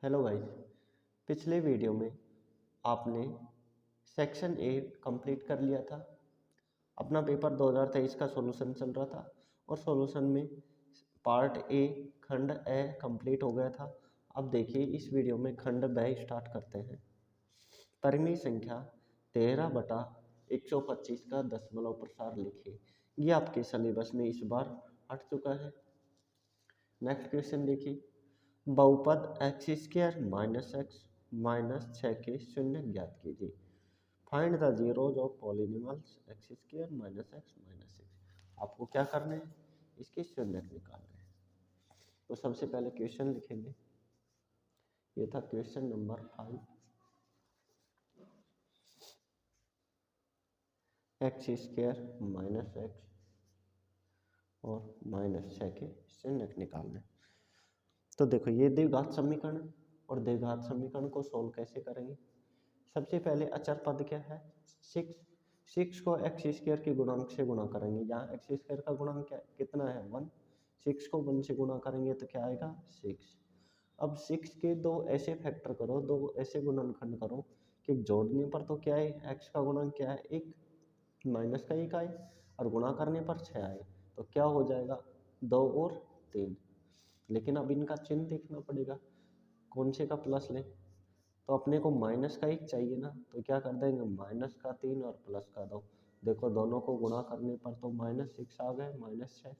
Hello guys. पिछले video में आपने सेक्शन ए कंप्लीट कर लिया था। अपना पेपर 2023 का सॉल्यूशन चल रहा था और सॉल्यूशन में पार्ट ए खंड ए कंप्लीट हो गया था। अब देखिए इस वीडियो में खंड ब स्टार्ट करते हैं। परिमेय संख्या 13/125 का दशमलव प्रसार लिखिए। ये आपके सिलेबस में इस बार हट चुका है। नेक्स्ट क्वेश्चन देखिए। बहुपद x² माइनस एक्स माइनस 6 के शून्य ज्ञात कीजिए। Find the zeros of polynomials x² minus x minus 6। आपको क्या करना है, इसके शून्य निकालने हैं। तो सबसे पहले क्वेश्चन लिखेंगे। ये था question number 5। x² minus x और माइनस 6 के शून्य निकालने। तो देखो ये द्विघात समीकरण और द्विघात समीकरण को सोल्व कैसे करेंगे। सबसे पहले अचर पद क्या है, 6 को x² के गुणांक से गुणा करेंगे। यहाँ x² का गुणांक क्या कितना है, 1। 6 को 1 से गुणा करेंगे तो क्या आएगा, 6। अब 6 के दो ऐसे फैक्टर करो, दो ऐसे गुणनखंड करो कि जोड़ने पर तो क्या है, x का गुणांक क्या है 1, माइनस का 1 आए और गुणा करने पर 6 आए। तो क्या हो जाएगा, 2 और 3। लेकिन अब इनका चिन्ह देखना पड़ेगा, कौन से का प्लस लें। तो अपने को माइनस का 1 चाहिए ना, तो क्या कर देंगे, माइनस का 3 और प्लस का 2। देखो दोनों को गुणा करने पर तो -6 आ गए, -6,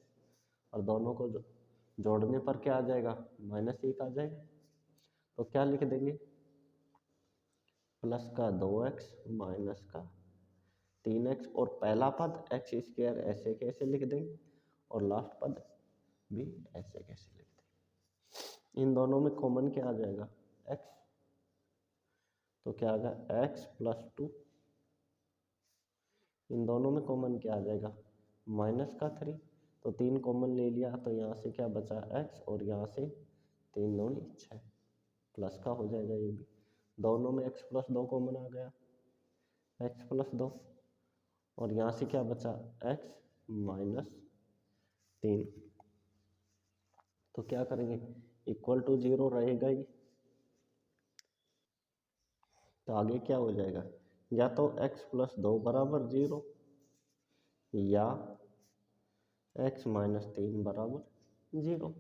और दोनों को जोड़ने पर क्या आ जाएगा, -1 आ जाएगा। तो क्या लिख देंगे, प्लस का 2x माइनस का 3x, और पहला पद x² ऐसे कैसे लिख देंगे और लास्ट पद भी ऐसे कैसे लिख देंगे। इन दोनों में कॉमन क्या आ जाएगा, x। तो क्या आ गया x प्लस 2। इन दोनों में कॉमन क्या आ जाएगा, माइनस का 3। तो 3 कॉमन ले लिया तो यहाँ से क्या बचा x, और यहाँ से 3 दूनी 6, प्लस का हो जाएगा ये भी। दोनों में x प्लस 2 कॉमन आ गया, x प्लस 2, और यहाँ से क्या बचा x माइनस 3। तो क्या करेंगे, इक्वल टू 0 रहेगा ही। तो आगे क्या हो जाएगा, या तो x प्लस 2 बराबर 0 या x माइनस 3 बराबर 0।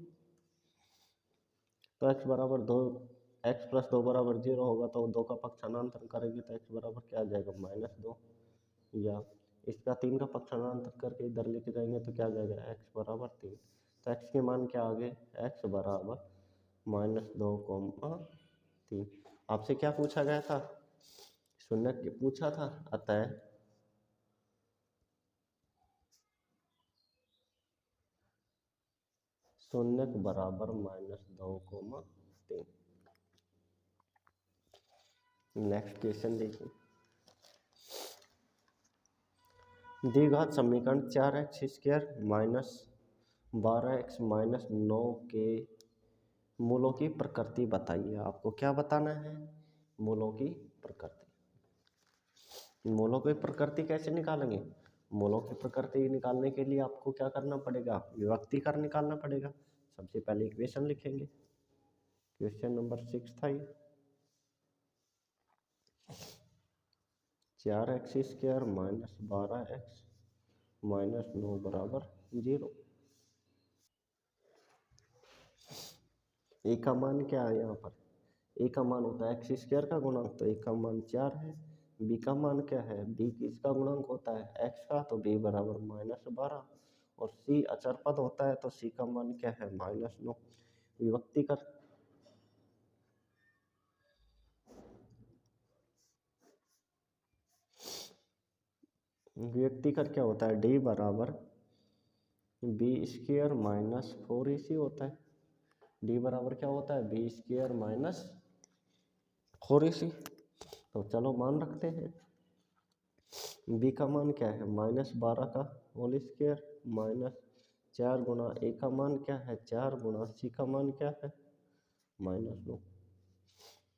तो x बराबर 2, x प्लस 2 बराबर 0 होगा तो 2 का पक्षांतर करेंगे तो x बराबर क्या आ जाएगा, -2। या इसका 3 का पक्षांतर करके इधर लेके जाएंगे तो क्या आ जाएगा, x बराबर 3। तो x के मान क्या आ गए, x बराबर -2, 3। आपसे क्या पूछा गया था, शून्य पूछा था, अतः शून्य बराबर -2, 3। नेक्स्ट क्वेश्चन देखिए। द्विघात समीकरण 4x² माइनस 12x माइनस 9 के मूलों की प्रकृति बताइए। आपको क्या बताना है, मूलों की प्रकृति। मूलों की प्रकृति कैसे निकालेंगे, मूलों की प्रकृति निकालने के लिए आपको क्या करना पड़ेगा, विभक्तिकर निकालना पड़ेगा। सबसे पहले इक्वेशन लिखेंगे। क्वेश्चन नंबर 6 था ये। 4x² माइनस 12x माइनस 9 बराबर 0। ए का मान क्या है, यहाँ पर ए का मान होता है x² का गुणांक, तो ए का मान 4 है। बी का मान क्या है, बी किसका गुणांक होता है x का, तो b बराबर -12, और c अचर पद होता है तो c का मान क्या है, -9। विभक्ति कर क्या होता है, d बराबर b² माइनस 4ac होता है। d बराबर क्या होता है, b² माइनस 4ac। तो चलो मान रखते हैं। b का मान क्या है, -12 का होल स्क्वायर माइनस 4 गुना a का मान क्या है, 4 गुना c का मान क्या है, -2।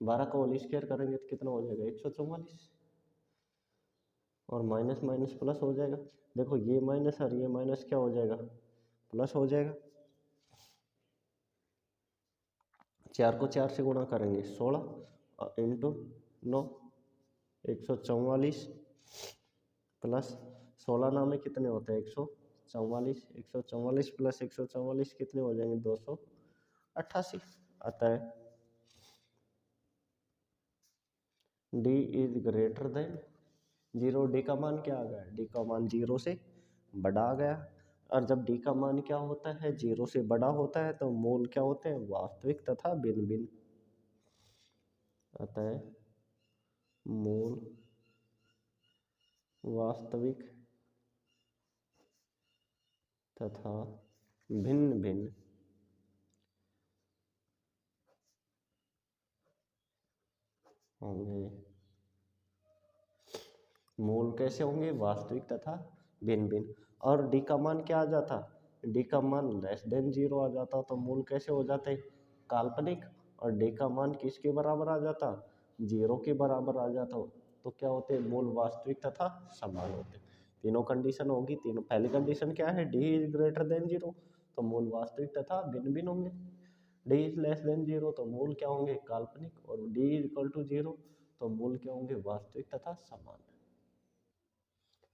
12 का होल स्क्वायर करेंगे तो कितना हो जाएगा, 144, और माइनस माइनस प्लस हो जाएगा। देखो ये माइनस और ये माइनस क्या हो जाएगा, प्लस हो जाएगा। 4 को 4 से गुणा करेंगे 16 इंटू 9 144 प्लस 16 नाम में कितने होते हैं 144 144 प्लस 144 कितने हो जाएंगे 288। अतः D is greater than 0। D का मान क्या आ गया, डी का मान 0 से बड़ा आ गया। और जब डी का मान क्या होता है 0 से बड़ा होता है तो मूल क्या होते हैं वास्तविक तथा भिन्न भिन्न। अतः मूल वास्तविक तथा भिन्न भिन्न होंगे। मूल कैसे होंगे वास्तविक तथा भिन्न भिन्न। और डी का मान क्या आ जाता, डी का मान लेस देन 0 आ जाता तो मूल कैसे हो जाते काल्पनिक। और डी का मान किसके बराबर आ जाता 0 के बराबर आ जाता तो क्या होते मूल वास्तविक तथा समान होते। तीनों कंडीशन होगी। तीनों पहली कंडीशन क्या है डी इज ग्रेटर देन 0 तो मूल वास्तविक तथा भिन्न भिन्न होंगे। डी इज लेस देन 0 तो मूल क्या होंगे काल्पनिक। और डी इज इक्वल टू 0 तो मूल क्या होंगे वास्तविक तथा समान।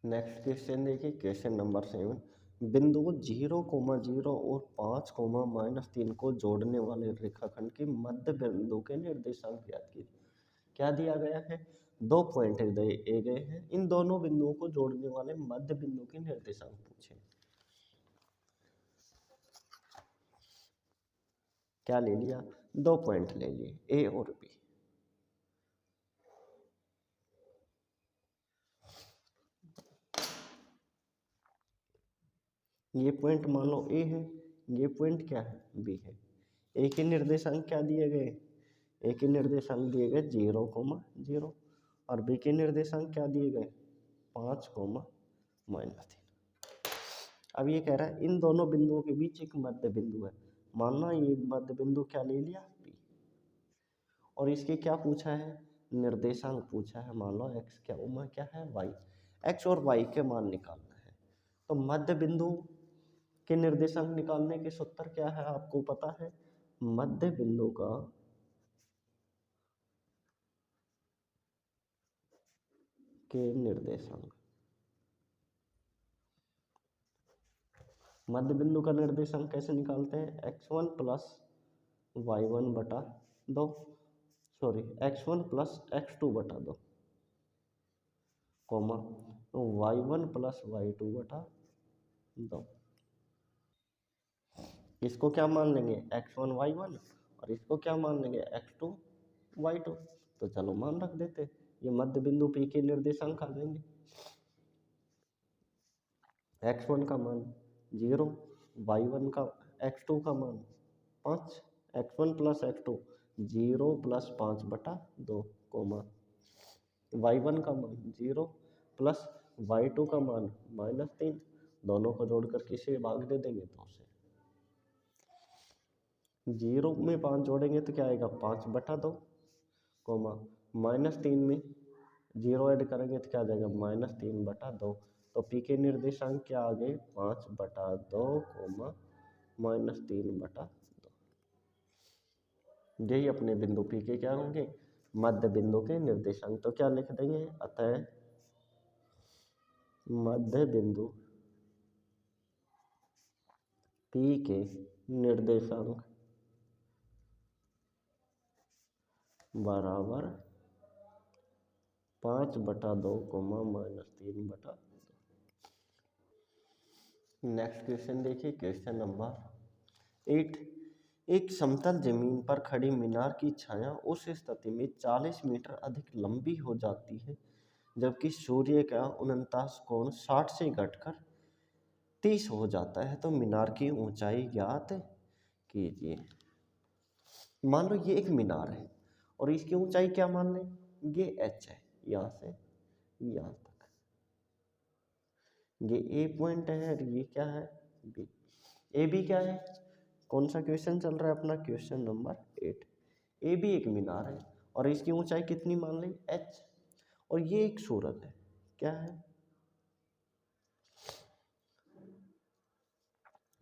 नेक्स्ट क्वेश्चन देखिए क्वेश्चन नंबर 7। बिंदु 0,0 और 5,-3 को जोड़ने वाले रेखाखंड के मध्य बिंदु के निर्देशांक ज्ञात कीजिए। क्या दिया गया है 2 पॉइंट दिए गए हैं, इन दोनों बिंदुओं को जोड़ने वाले मध्य बिंदु के निर्देशांक पूछे। क्या ले लिया 2 पॉइंट ले लिए ए और बी। ये पॉइंट मान लो ए है, ये पॉइंट क्या है बी है। ए के निर्देशांक क्या दिए गए, ए के निर्देशांक दिए गए 0,0 और बी के निर्देशांक क्या दिए गए 5,-3। अब ये कह रहा है इन दोनों बिंदुओं के बीच एक मध्य बिंदु है। मानना ये मध्य बिंदु क्या ले लिया बी। और इसके क्या पूछा है निर्देशांक पूछा है। मान लो एक्स क्या है वाई, एक्स और वाई के मान निकालना है। तो मध्य बिंदु के निर्देशांक निकालने के सूत्र क्या है आपको पता है। मध्य बिंदु का के निर्देशांक, मध्य बिंदु का निर्देशांक कैसे निकालते हैं x1 प्लस y1 बटा 2 सॉरी x1 प्लस x2 बटा 2 कोमा y1 प्लस y2 बटा 2। इसको क्या मान लेंगे x1 y1 और इसको क्या मान लेंगे x2 y2। तो चलो मान रख देते, ये मध्य बिंदु P के निर्देशांक आ जाएंगे। x1 का मान 0, y1 का x2 का मान 5, x1 प्लस x2 0 प्लस 5 बटा 2 कोमा y1 का मान 0 प्लस y2 का मान -3। दोनों को जोड़कर किसे भाग दे देंगे 2 से। 0 में 5 जोड़ेंगे तो क्या आएगा 5 बटा 2 कोमा -3 में 0 ऐड करेंगे तो क्या आ जाएगा -3 बटा 2। तो पी के निर्देशांक क्या आ गए 5 बटा 2 कोमा -3 बटा 2। यही अपने बिंदु पी के क्या होंगे मध्य बिंदु के निर्देशांक। तो क्या लिख देंगे अतः मध्य बिंदु पी के निर्देशांक बराबर 5 बटा 2 कोमा -3 बटा 2। नेक्स्ट क्वेश्चन देखिए क्वेश्चन नंबर 8। एक समतल जमीन पर खड़ी मीनार की छाया उस स्थिति में 40 मीटर अधिक लंबी हो जाती है जबकि सूर्य का 49 कोण 60 से घटकर 30 हो जाता है। तो मीनार की ऊंचाई ज्ञात कीजिए। मान लो ये एक मीनार है और इसकी ऊंचाई क्या मान लें ये h है, यहाँ से यहाँ तक ये ए पॉइंट है और ये क्या है बी। ए बी क्या है कौन सा क्वेश्चन चल रहा है अपना क्वेश्चन नंबर 8। ए बी एक मीनार है और इसकी ऊंचाई कितनी मान लें h। और ये एक सूरज है क्या है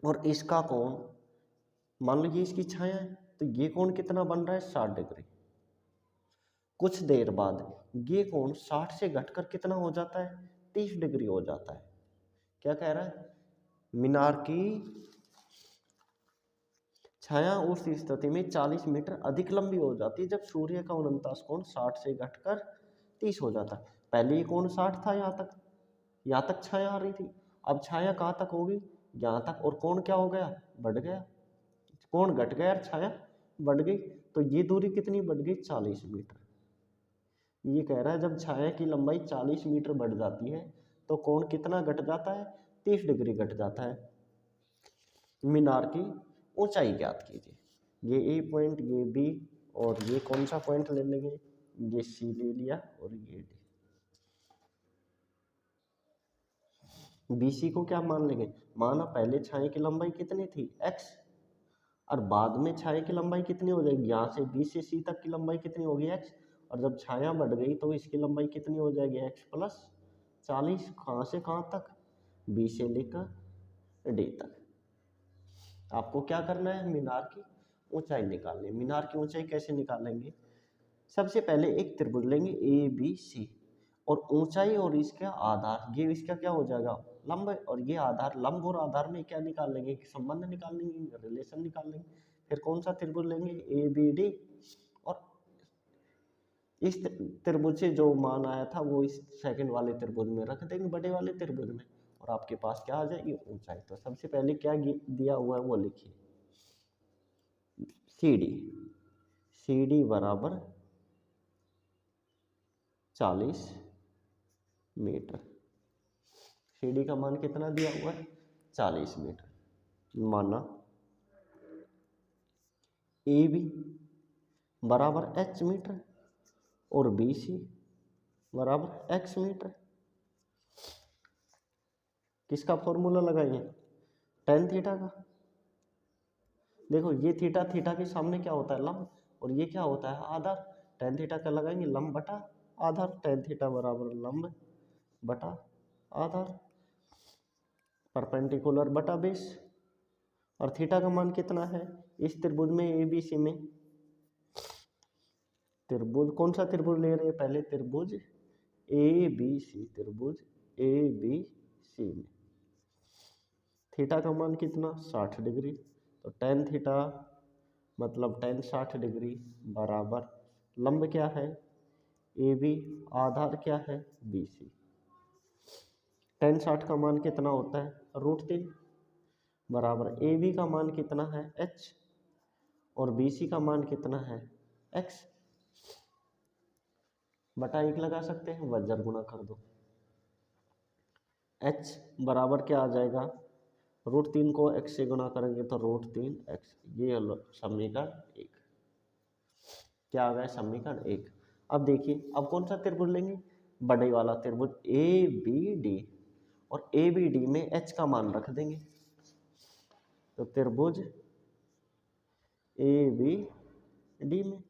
और इसका कोण मान लो ये इसकी छाया है तो ये कोण कितना बन रहा है 60 डिग्री। कुछ देर बाद ये कोण 60 से घटकर कितना हो जाता है 30 डिग्री हो जाता है। क्या कह रहा है, मीनार की छाया उस स्थिति में 40 मीटर अधिक लंबी हो जाती है जब सूर्य का उनतास कोण 60 से घटकर 30 हो जाता है। पहले ये कोण 60 था, यहाँ तक छाया आ रही थी। अब छाया कहाँ तक होगी, यहाँ तक, और कोण क्या हो गया, बढ़ गया। कोण घट गया और छाया बढ़ गई, तो ये दूरी कितनी बढ़ गई 40 मीटर। ये कह रहा है जब छाया की लंबाई 40 मीटर बढ़ जाती है तो कोण कितना घट जाता है 30 डिग्री घट जाता है। मीनार की ऊंचाई ज्ञात कीजिए। ये ए पॉइंट, ये बी, और ये कौन सा पॉइंट ले लेंगे, ये सी ले लिया, और ये डी। बीसी को क्या मान लेंगे, माना पहले छाया की लंबाई कितनी थी x, और बाद में छाया की लंबाई कितनी हो जाएगी, यहाँ से बी से सी तक की लंबाई कितनी होगी x, और जब छाया बढ़ गई तो इसकी लंबाई कितनी हो जाएगी x प्लस 40। कहाँ से कहाँ तक, बी से लेकर डी तक। आपको क्या करना है, मीनार की ऊंचाई निकालनी है। मीनार की ऊंचाई कैसे निकालेंगे, सबसे पहले एक त्रिभुज लेंगे ए बी सी, और ऊंचाई और इसका आधार, ये इसका क्या हो जाएगा लंब, और ये आधार, लंब और आधार में क्या निकाल लेंगे, संबंध निकाल लेंगे, रिलेशन निकाल लेंगे। फिर कौन सा त्रिभुज लेंगे, ए बी डी, और इस त्रिभुज से जो मान आया था वो इस सेकंड वाले त्रिभुज में रख देंगे, बड़े वाले त्रिभुज में, और आपके पास क्या आ जाएगी ऊंचाई। तो सबसे पहले क्या दिया हुआ है वो लिखिए, सी डी, सी डी बराबर 40 मीटर। सी डी का मान कितना दिया हुआ है 40 मीटर। माना ए बी बराबर h मीटर और बी सी बराबर x मीटर। किसका फॉर्मूला लगाएंगे, tan थीटा का। देखो ये थीटा, थीटा के सामने क्या होता है लंब, और ये क्या होता है आधार। tan थीटा का लगाएंगे लंब बटा आधार, tan थीटा बराबर लंब बटा आधार, परपेंडिकुलर बटा बेस। और थीटा का मान कितना है इस त्रिभुज में ए बी सी में, त्रिभुज कौन सा त्रिभुज ले रहे हैं, पहले त्रिभुज ए बी सी, त्रिभुज ए बी सी में थीटा का मान कितना 60 डिग्री। तो tan थीटा मतलब tan 60 डिग्री बराबर लंब क्या है ए बी, आधार क्या है बी सी। tan 60 का मान कितना होता है √3 बराबर ए बी का मान कितना है h, और बी सी का मान कितना है x, बटा 1 लगा सकते हैं, वज्र गुणा कर दो। h बराबर क्या आ जाएगा, √3 को x से गुणा करेंगे तो √3x। ये समीकरण 1 क्या आ गया, समीकरण 1। अब देखिए अब कौन सा त्रिभुज लेंगे, बड़े वाला त्रिभुज ए बी डी, और ए बी डी में h का मान रख देंगे। तो त्रिभुज ए बी डी में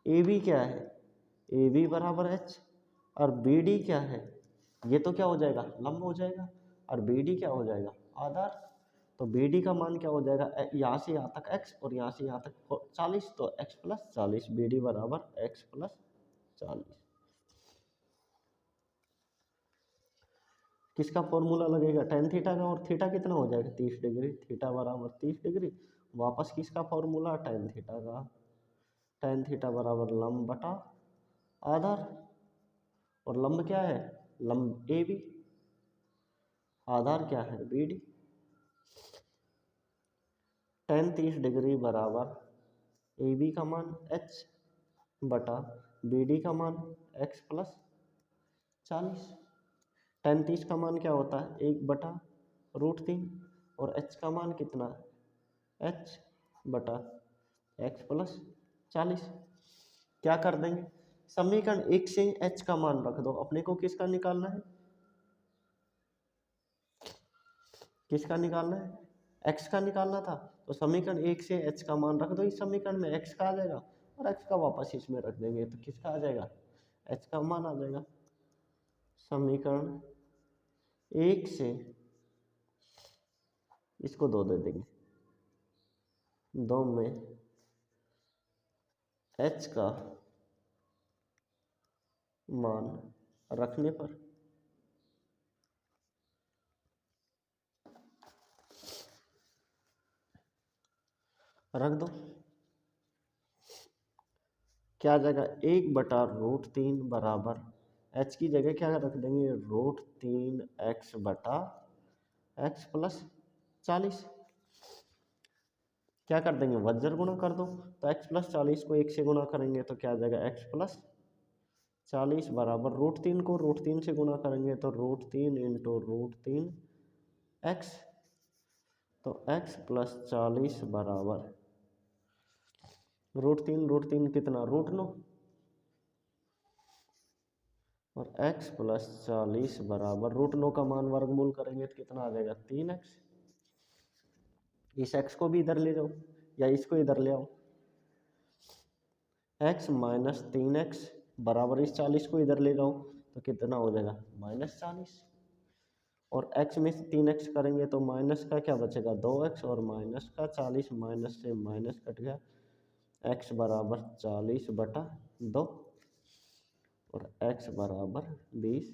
ए बी क्या है, ए बी बराबर h, और बी डी क्या है, ये तो क्या हो जाएगा लंब हो जाएगा, और बी डी क्या हो जाएगा आधार। तो बी डी का मान क्या हो जाएगा, यहाँ से यहाँ तक x और यहाँ से यहाँ तक 40, तो x प्लस 40, बी डी बराबर x प्लस 40। किसका फॉर्मूला लगेगा, tan थीटा का, और थीटा कितना हो जाएगा 30 डिग्री, थीटा बराबर 30 डिग्री। वापस किसका फॉर्मूला, tan थीटा का, tan थीटा बराबर लंब बटा आधार, और लंब क्या है लंब ए बी, आधार क्या है बी डी। tan 30 डिग्री बराबर ए बी का मान h बटा बी डी का मान x प्लस 40। tan 30 का मान क्या होता है 1 बटा √3, और h का मान कितना है h बटा x प्लस 40। क्या कर देंगे, समीकरण 1 से h का मान रख दो। अपने को किसका निकालना है, किसका निकालना है x का निकालना था, तो समीकरण 1 से h का मान रख दो। इस समीकरण में x का आ जाएगा, और x का वापस इसमें रख देंगे तो किसका आ जाएगा h का मान आ जाएगा। समीकरण 1 से इसको 2 दे देंगे, 2 में एच का मान रखने पर रख दो, क्या आ जाएगा 1/√3 बराबर एच की जगह क्या रख देंगे √3x बटा x प्लस 40। क्या कर देंगे वज्र गुणा कर दो, तो x प्लस 40 को 1 से गुणा करेंगे तो क्या आ जाएगा x प्लस 40 बराबर √3 को √3 से गुणा करेंगे तो √3 इंटू √3 x, तो x प्लस 40 बराबर √3 कितना √9 और x प्लस 40 बराबर √9 का मान वर्गमूल करेंगे तो कितना आ जाएगा 3x। इस x को भी इधर ले जाओ या इसको इधर ले आओ, x माइनस 3x बराबर इस 40 को इधर ले जाओ तो कितना हो जाएगा -40, और x में से 3x करेंगे तो माइनस का क्या बचेगा 2x और माइनस का 40, माइनस से माइनस कट गया, x बराबर 40/2 और x बराबर 20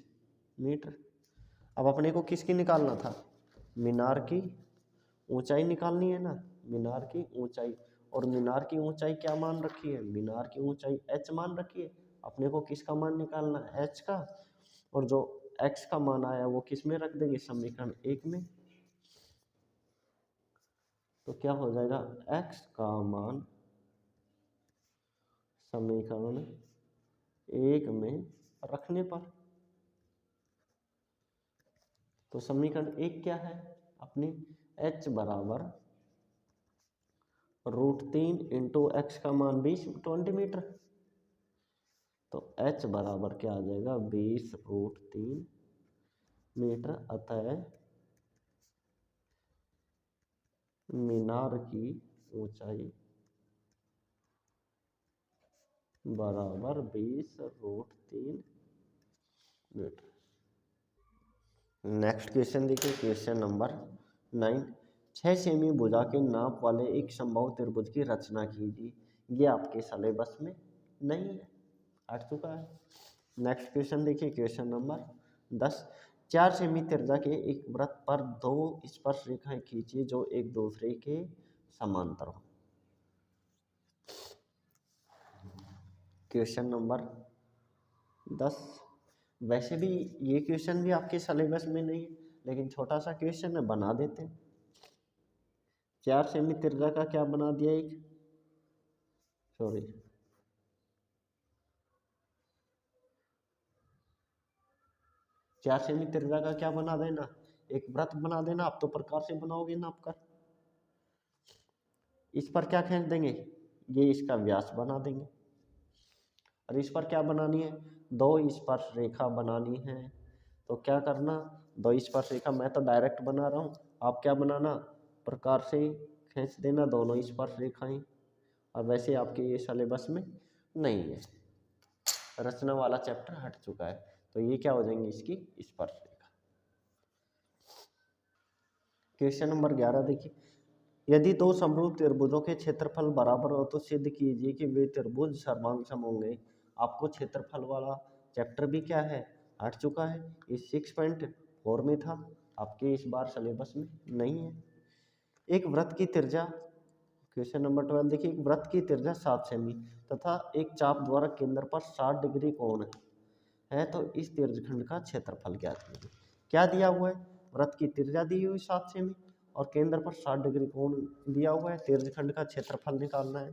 मीटर। अब अपने को किसकी निकालना था, मीनार की ऊंचाई निकालनी है ना, मीनार की ऊंचाई, और मीनार की ऊंचाई क्या मान रखी है, मीनार की ऊंचाई h मान रखी है। अपने को किसका मान निकालना है h का, और जो x का मान आया वो किस में रख देंगे समीकरण 1 में, तो क्या हो जाएगा x का मान समीकरण 1 में रखने पर, तो समीकरण 1 क्या है अपनी h बराबर √3 इंटू एक्स का मान 20 मीटर, तो h बराबर क्या आ जाएगा 20√3 मीटर। अतः मीनार की ऊंचाई बराबर 20√3 मीटर। नेक्स्ट क्वेश्चन देखिए, क्वेश्चन नंबर 9, 6 सेमी भुजा के नाप वाले एक समबाहु त्रिभुज की रचना कीजिए। ये आपके सिलेबस में नहीं है, हट चुका है। नेक्स्ट क्वेश्चन देखिए, क्वेश्चन नंबर 10, 4 सेमी त्रिज्या के एक वृत्त पर 2 स्पर्श रेखाएं खींचिए जो एक दूसरे के समांतर हो। क्वेश्चन नंबर 10, वैसे भी ये क्वेश्चन भी आपके सिलेबस में नहीं है, लेकिन छोटा सा क्वेश्चन है, बना देते हैं। 4 सेमी त्रिज्या का क्या बना दिया, एक सॉरी 4 सेमी त्रिज्या का क्या बना देना, एक वृत्त बना देना। आप तो प्रकार से बनाओगे ना आपका, इस पर क्या खींच देंगे, ये इसका व्यास बना देंगे, और इस पर क्या बनानी है 2 स्पर्श रेखा बनानी है। तो क्या करना 2 स्पर्श रेखा, मैं तो डायरेक्ट बना रहा हूँ, आप क्या बनाना प्रकार से खींच देना दोनों स्पर्श रेखाएं। और वैसे आपके ये सिलेबस में नहीं है, रचना वाला चैप्टर हट चुका है, तो ये क्या हो जाएंगी इसकी स्पर्श रेखा। क्वेश्चन नंबर 11 देखिए, यदि 2 समरूप त्रिभुजों के क्षेत्रफल बराबर हो तो सिद्ध कीजिए कि वे त्रिभुज सर्वांग होंगे। आपको क्षेत्रफल वाला चैप्टर भी क्या है हट चुका है, इस 6.4 में था, आपके इस बार सिलेबस में नहीं है। एक वृत्त की त्रिज्या, क्वेश्चन नंबर 12 देखिए, एक वृत्त की त्रिज्या 7 सेमी तथा एक चाप द्वारा केंद्र पर 60 डिग्री कोण है, तो इस त्रिज्यखंड का क्षेत्रफल ज्ञात कीजिए। क्या दिया हुआ है, वृत्त की त्रिज्या दी हुई 7 सेमी और केंद्र पर 60 डिग्री कोण दिया हुआ है, त्रिज्यखंड का क्षेत्रफल निकालना है।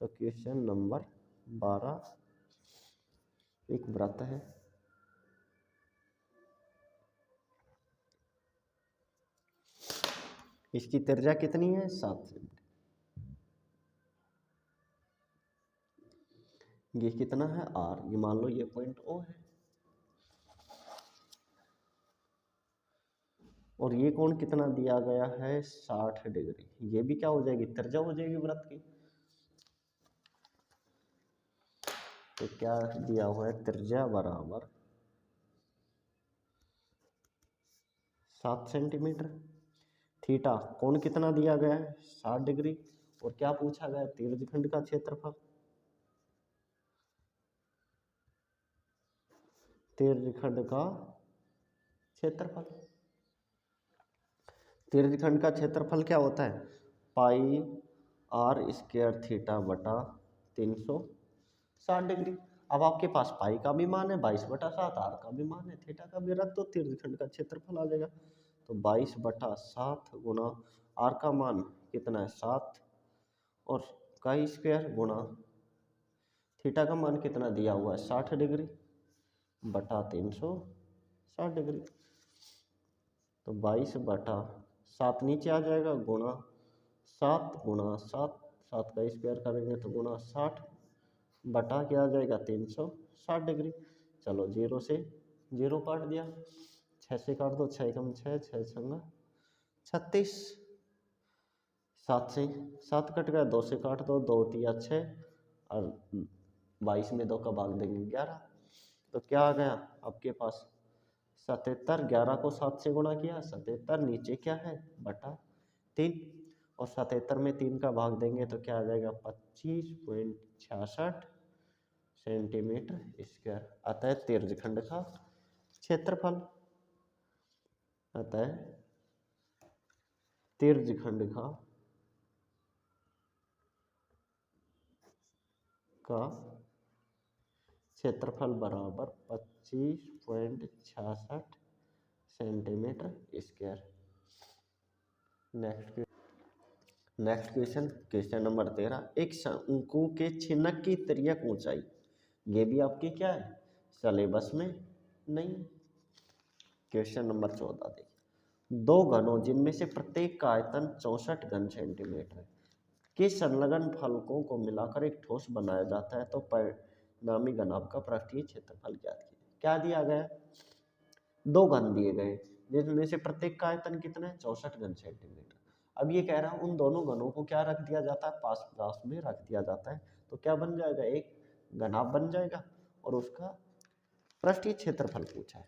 तो क्वेश्चन नंबर 12, एक वृत्त है, इसकी त्रिज्या कितनी है 7 सेमी, ये कितना है r, ये मान लो ये पॉइंट O है, और ये कोण कितना दिया गया है 60 डिग्री, ये भी क्या हो जाएगी त्रिज्या हो जाएगी वृत्त की। तो क्या दिया हुआ है त्रिज्या बराबर 7 सेंटीमीटर, थीटा कोण कितना दिया गया है 60 डिग्री, और क्या पूछा गया है त्रिज्यखंड का क्षेत्रफल। दीर्घखंड का क्षेत्रफल। दीर्घखंड का क्षेत्रफल क्या होता है? पाई आर स्क्वायर थीटा बटा 360 डिग्री। अब आपके पास पाई का भी मान है 22/7, आर का भी मान है, थीटा का भी रख दो, दीर्घखंड का क्षेत्रफल आ जाएगा। तो 22/7 गुणा आर का मान कितना है 7, और का स्क्वायर गुणा थीटा का मान कितना दिया हुआ है 60 डिग्री बटा 360 डिग्री। तो 22/7 नीचे आ जाएगा, गुणा 7 गुणा 7, 7 का स्क्वायर करेंगे तो गुणा 60 बटा क्या आ जाएगा 360 डिग्री। चलो 0 से 0 काट दिया, 6 से काट दो, 6 कम 6, 6 छंगा 36, 7 से 7 कट गया, 2 से काट दो, 2 तिया 6, और 22 में 2 का भाग देंगे 11। तो क्या आ गया आपके पास 77, 11 को 7 से गुणा किया 77, नीचे क्या है बटा 3, और 77 में 3 का भाग देंगे तो क्या आ जाएगा 25.66 सेंटीमीटर स्क्वायर। अतः दीर्घखंड का क्षेत्रफल, अतः दीर्घखंड का क्षेत्रफल बराबर 25.66 centimetre square. Next question, question number 13। एक शंकु के छिन्नक की तिर्यक ऊंचाई, ये भी आपकी क्या है सिलेबस में नहीं। क्वेश्चन नंबर 14 देखिए, दो घनों जिनमें से प्रत्येक का आयतन 64 घन सेंटीमीटर के संलग्न फलकों को मिलाकर एक ठोस बनाया जाता है, तो परिणामी घनाभ का पृष्ठीय क्षेत्रफल ज्ञात कीजिए। क्या दिया गया? दो घन दिए गए जिनमें से प्रत्येक का आयतन कितना है 64 घन सेंटीमीटर। अब ये कह रहा है उन दोनों घनों को क्या रख दिया जाता है पास पास में रख दिया जाता है, तो क्या बन जाएगा एक घनाभ बन जाएगा, और उसका पृष्ठीय क्षेत्रफल पूछा है।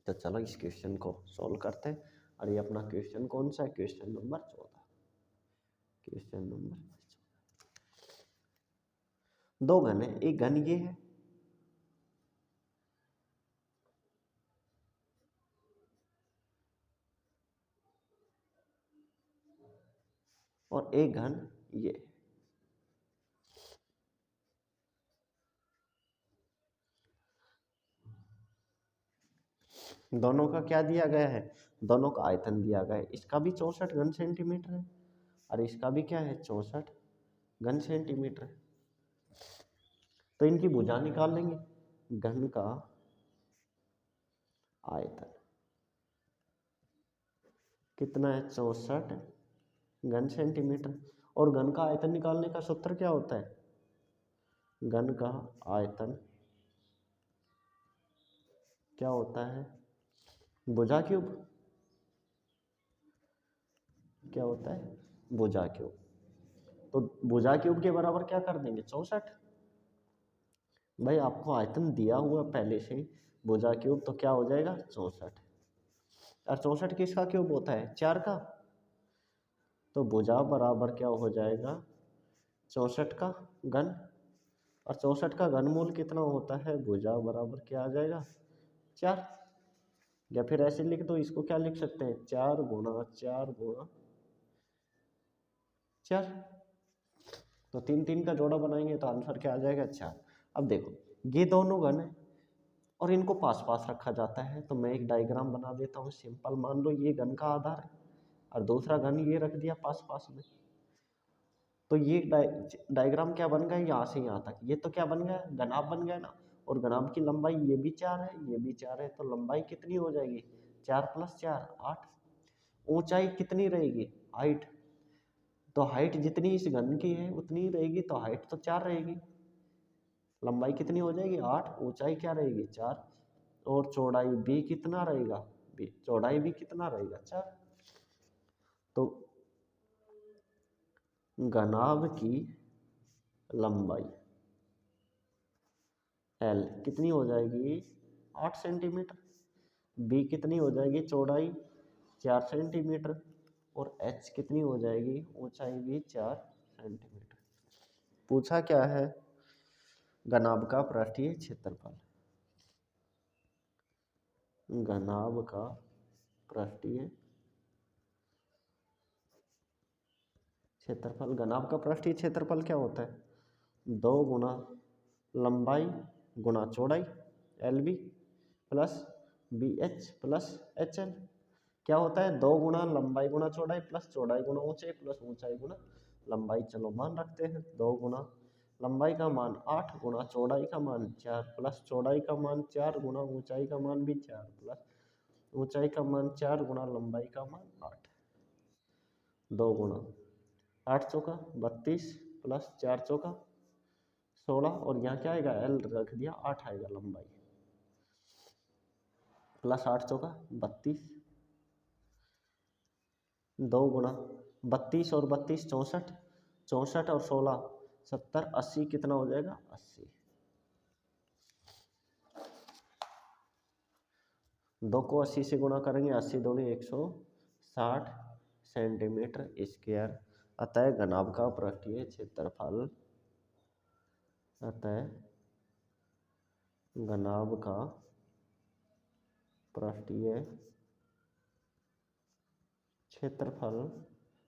तो चलो इस क्वेश्चन को सॉल्व करते हैं, और ये अपना क्वेश्चन कौन सा है क्वेश्चन नंबर 14। क्वेश्चन नंबर 14, दो घन है, एक घन ये है और एक घन ये। दोनों का क्या दिया गया है? दोनों का आयतन दिया गया है। इसका भी 64 घन सेंटीमीटर है और इसका भी क्या है 64 घन सेंटीमीटर है। तो इनकी भुजा निकाल लेंगे। घन का आयतन कितना है 64 घन सेंटीमीटर, और घन का आयतन निकालने का सूत्र क्या होता है? घन का आयतन क्या होता है? भुजा क्यूब। क्या होता है? भुजा क्यूब। तो भुजा क्यूब के बराबर क्या कर देंगे 64। भाई आपको आयतन दिया हुआ पहले से भुजा क्यूब, तो क्या हो जाएगा 64, और 64 किसका क्यूब होता है 4 का। तो भुजा बराबर क्या हो जाएगा 64 का घन, और 64 का घनमूल कितना होता है भुजा बराबर क्या आ जाएगा 4। या फिर ऐसे लिख दो, इसको क्या लिख सकते हैं 4 गुणा 4 गुणा 4। तो 3 3 का जोड़ा बनाएंगे तो आंसर क्या आ जाएगा 4। अब देखो ये दोनों घन है और इनको पास पास रखा जाता है, तो मैं एक डायग्राम बना देता हूँ सिंपल। मान लो ये घन का आधार है और दूसरा घन ये रख दिया पास पास में, तो ये डायग्राम क्या बन गया यहाँ से यहाँ तक, ये तो क्या बन गया घनाभ बन गया ना। और घनाभ की लंबाई ये भी 4 है ये भी 4 है, तो लंबाई कितनी हो जाएगी 4 + 4 8। ऊंचाई कितनी रहेगी हाइट, तो हाइट जितनी इस घन की है उतनी ही रहेगी, तो हाइट तो 4 रहेगी। लंबाई कितनी हो जाएगी 8, ऊंचाई क्या रहेगी 4, और चौड़ाई भी कितना रहेगा चौड़ाई भी कितना रहेगा 4। तो घनाभ की लंबाई L कितनी हो जाएगी 8 सेंटीमीटर, B कितनी हो जाएगी चौड़ाई 4 सेंटीमीटर, और H कितनी हो जाएगी ऊंचाई भी 4 सेंटीमीटर। पूछा क्या है घनाभ का पृष्ठीय क्षेत्रफल। घनाभ का पृष्ठीय क्षेत्रफल। घनाभ का पृष्ठीय क्षेत्रफल क्या होता है? 2 गुना लंबाई गुना चौड़ाई LB plus BH plus HL। क्या होता है? 2 गुना लंबाई गुना चौड़ाई प्लस चौड़ाई गुना ऊंचाई प्लस ऊंचाई गुना लंबाई। चलो मान रखते हैं। 2 गुना लंबाई का मान 8 गुना चौड़ाई का मान 4 प्लस चौड़ाई का मान 4 गुना ऊंचाई का मान भी 4 प्लस ऊंचाई का मान 4 गुना लंबाई का मान 8। 2 गुना 8 चौका 32 प्लस 4 चौका 16 और यहाँ क्या आएगा? L रख दिया 8 आएगा लंबाई प्लस 8 चौका 32। 2 गुना 32 और 32 64 64 और 16 70 80 कितना हो जाएगा? 80। 2 को 80 से गुणा करेंगे 80 दूनी 160 सेंटीमीटर स्क्वायर। अतः घनाभ का पृष्ठीय क्षेत्रफल घनाभ का पृष्ठीय क्षेत्रफल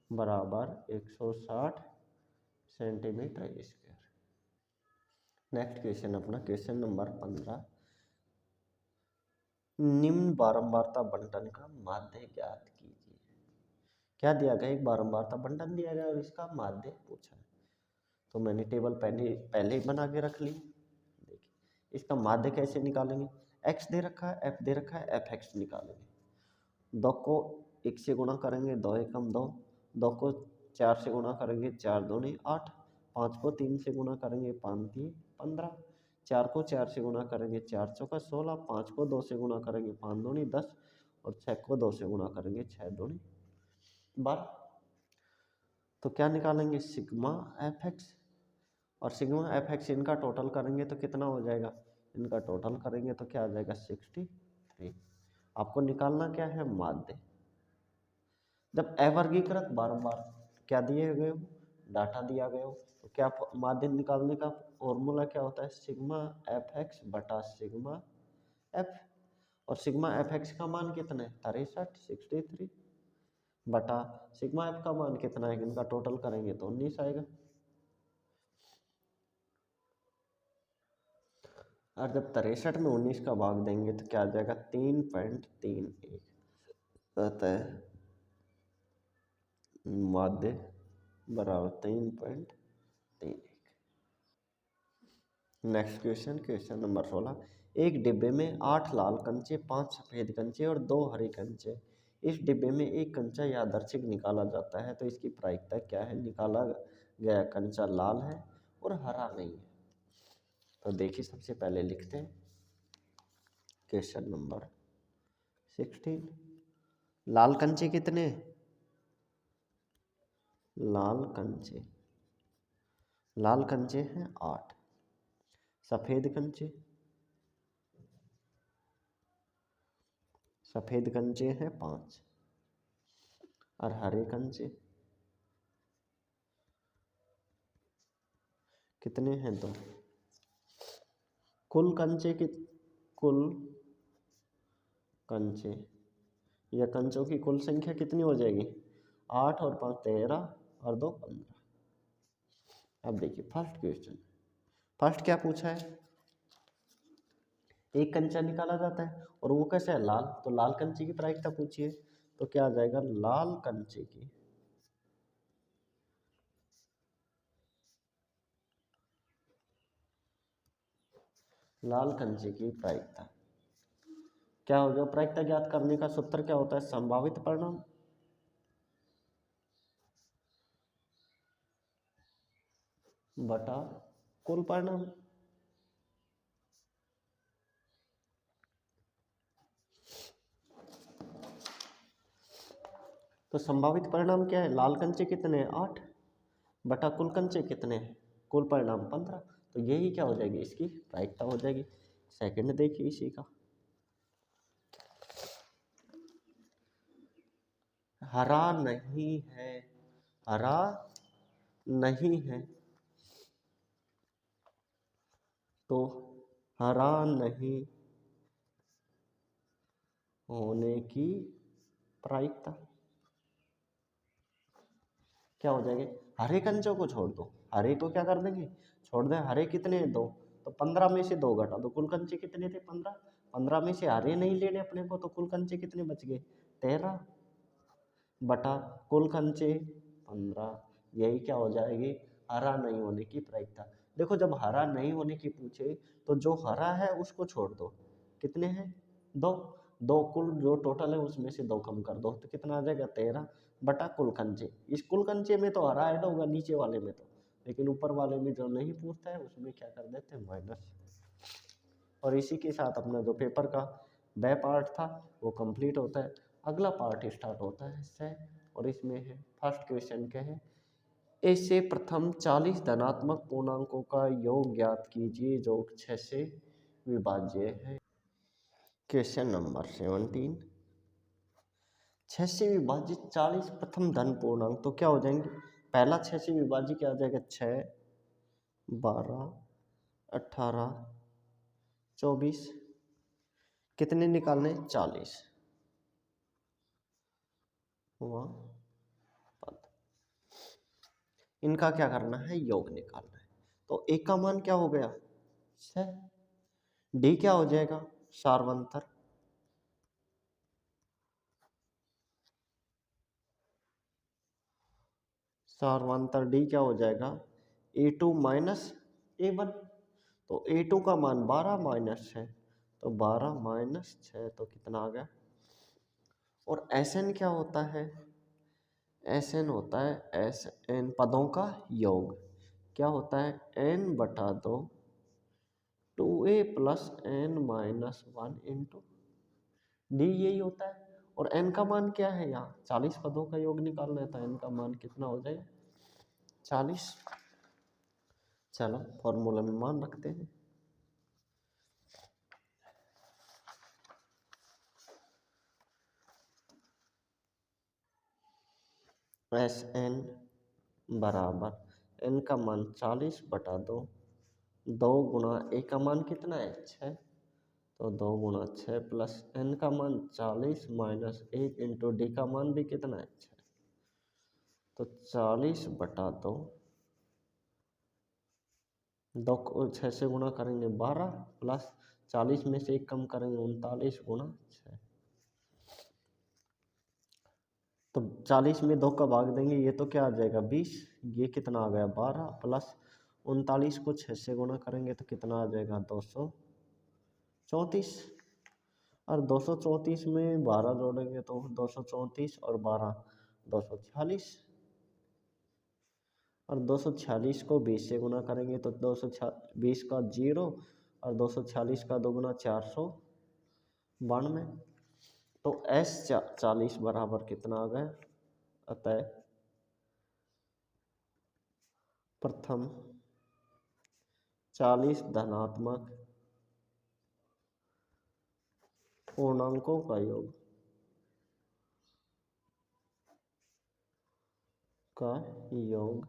बराबर 160 सेंटीमीटर स्क्वायर। नेक्स्ट क्वेश्चन अपना क्वेश्चन नंबर 15। निम्न बारंबारता बंटन का माध्य ज्ञात कीजिए। क्या दिया गया? एक बारंबारता बंटन दिया गया और इसका माध्य पूछा है। तो मैंने टेबल पहले ही बना के रख ली। देखिए इसका माध्य कैसे निकालेंगे? x दे रखा है, f दे रखा है, fx निकालेंगे। 2 को 1 से गुणा करेंगे 2 एकम 2, 2 को 4 से गुणा करेंगे 4 दूनी 8, 5 को 3 से गुणा करेंगे 5 3 15, 4 को 4 से गुणा करेंगे 4 चौका 16, 5 को 2 से गुणा करेंगे 5 दूनी 10 और 6 को 2 से गुणा करेंगे 6 दूनी 12। तो क्या निकालेंगे? सिग्मा fx और सिग्मा fx इनका टोटल करेंगे तो कितना हो जाएगा? इनका टोटल करेंगे तो क्या आ जाएगा? 63। आपको निकालना क्या है? माध्य। जब अवर्गीकृत बारंबार क्या दिए गए हो? डाटा दिया गया हो तो क्या माध्य निकालने का फॉर्मूला क्या होता है? सिग्मा fx बटा सिग्मा f। और सिग्मा fx का मान कितना है? 63 बटा सिग्मा f का मान कितना है? इनका टोटल करेंगे तो 19 आएगा। और जब 63 में 19 का भाग देंगे तो क्या आ जाएगा? 3.31। अतः माध्य बराबर 3.31। Next question question number 16। एक डिब्बे में 8 लाल कंचे 5 सफेद कंचे और 2 हरे कंचे। इस डिब्बे में एक कंचा यादृच्छिक निकाला जाता है तो इसकी प्रायिकता क्या है? निकाला गया कंचा लाल है और हरा नहीं है। तो देखिए सबसे पहले लिखते हैं क्वेश्चन नंबर 16। लाल कंचे कितने? लाल कंचे हैं 8। सफेद कंचे हैं 5 और हरे कंचे कितने हैं? 2। कुल कंचे या कंचों की कुल संख्या कितनी हो जाएगी? 8 और 5 13 और 2 15। अब देखिए फर्स्ट क्वेश्चन। फर्स्ट क्या पूछा है? एक कंचा निकाला जाता है और वो कैसा है? लाल। तो लाल कंचे की प्रायिकता पूछिए तो क्या आ जाएगा? लाल कंचे की प्रायिकता क्या होगा? प्रायिकता ज्ञात करने का सूत्र क्या होता है? संभावित परिणाम बटा कुल परिणाम। तो संभावित परिणाम क्या है? लाल कंचे कितने हैं? 8 बटा कुल कंचे कितने हैं? कुल परिणाम 15। तो यही क्या हो जाएगी? इसकी प्रायिकता हो जाएगी। सेकंड देखिए इसी का। हरा नहीं है तो हरा नहीं होने की प्रायिकता क्या हो जाएगी? हरे कंचों को छोड़ दो, हरे को क्या कर देंगे? छोड़ दें। हरे कितने हैं? 2, तो 15 में से 2 घटा दो, कुल कंचे कितने थे? 15। 15 में से हरे नहीं लेने अपने को, तो कुल कंचे कितने बच गए? 13 बटा कुल कंचे 15। यही क्या हो जाएगी? हरा नहीं होने की प्रायिकता। देखो जब हरा नहीं होने की पूछे तो जो हरा है उसको छोड़ दो। कितने हैं? 2। 2 कुल जो टोटल है उसमें से 2 कम कर दो तो कितना आ जाएगा? 13 बटा कुल कंचे। इस कुल कंचे में तो हरा ऐड होगा, नीचे वाले में तो, लेकिन ऊपर वाले में जो नहीं पूछता है उसमें क्या कर देते हैं? माइनस। और इसी के साथ अपना जो पेपर का वह पार्ट था वो कंप्लीट होता है। अगला पार्ट स्टार्ट होता है इससे, और इसमें है फर्स्ट क्वेश्चन क्या है? ऐसे प्रथम 40 धनात्मक पूर्णांकों का योग ज्ञात कीजिए जो 6 से विभाज्य है। Question number 17। 6 से विभाजित 40 प्रथम धन पूर्णांक तो क्या हो जाएंगे? पहला 6 से विभाजित क्या आ जाएगा? 6, 12, 18, 24, कितने निकालने? 40 हुआ पद। इनका क्या करना है? योग निकालना है। तो एक का मान क्या हो गया? 6। डी क्या हो जाएगा? सार्वंतर। सार्वंतर डी क्या हो जाएगा? A2 minus A1। तो A2 का मान 12 माइनस 6, तो 12 माइनस 6 तो कितना आ गया? और Sn क्या होता है? Sn होता है Sn पदों का योग। क्या होता है? n बटा 2 2a plus n minus 1 into D, यही होता है। और n का मान क्या है? यहाँ 40 पदों का योग निकालना है, तो n का मान कितना हो जाएगा? 40। चलो फॉर्मूला में मान रखते हैं। Sn बराबर n का मान 40 बटा 2, 2 गुणा a का मान कितना है? 6, तो 2 गुणा 6 प्लस n का मान 40 माइनस 1 इंटू डी का मान भी कितना है? 6, तो 40 बटा 2, 2 को 6 से गुणा करेंगे 12 प्लस 40 में से 1 कम करेंगे 39 गुणा 6, तो 40 में 2 का भाग देंगे ये तो क्या आ जाएगा? 20। ये कितना आ गया? 12 प्लस 39 को 6 से गुणा करेंगे तो कितना आ जाएगा? 234। और 234 में 12 जोड़ेंगे तो 234 और 12 246, और 246 को 20 से गुणा करेंगे तो 220 का 0 और 246 का 2 गुना 492। तो S40 बराबर कितना आ गया? अतः प्रथम 40 धनात्मक पूर्णांकों का योग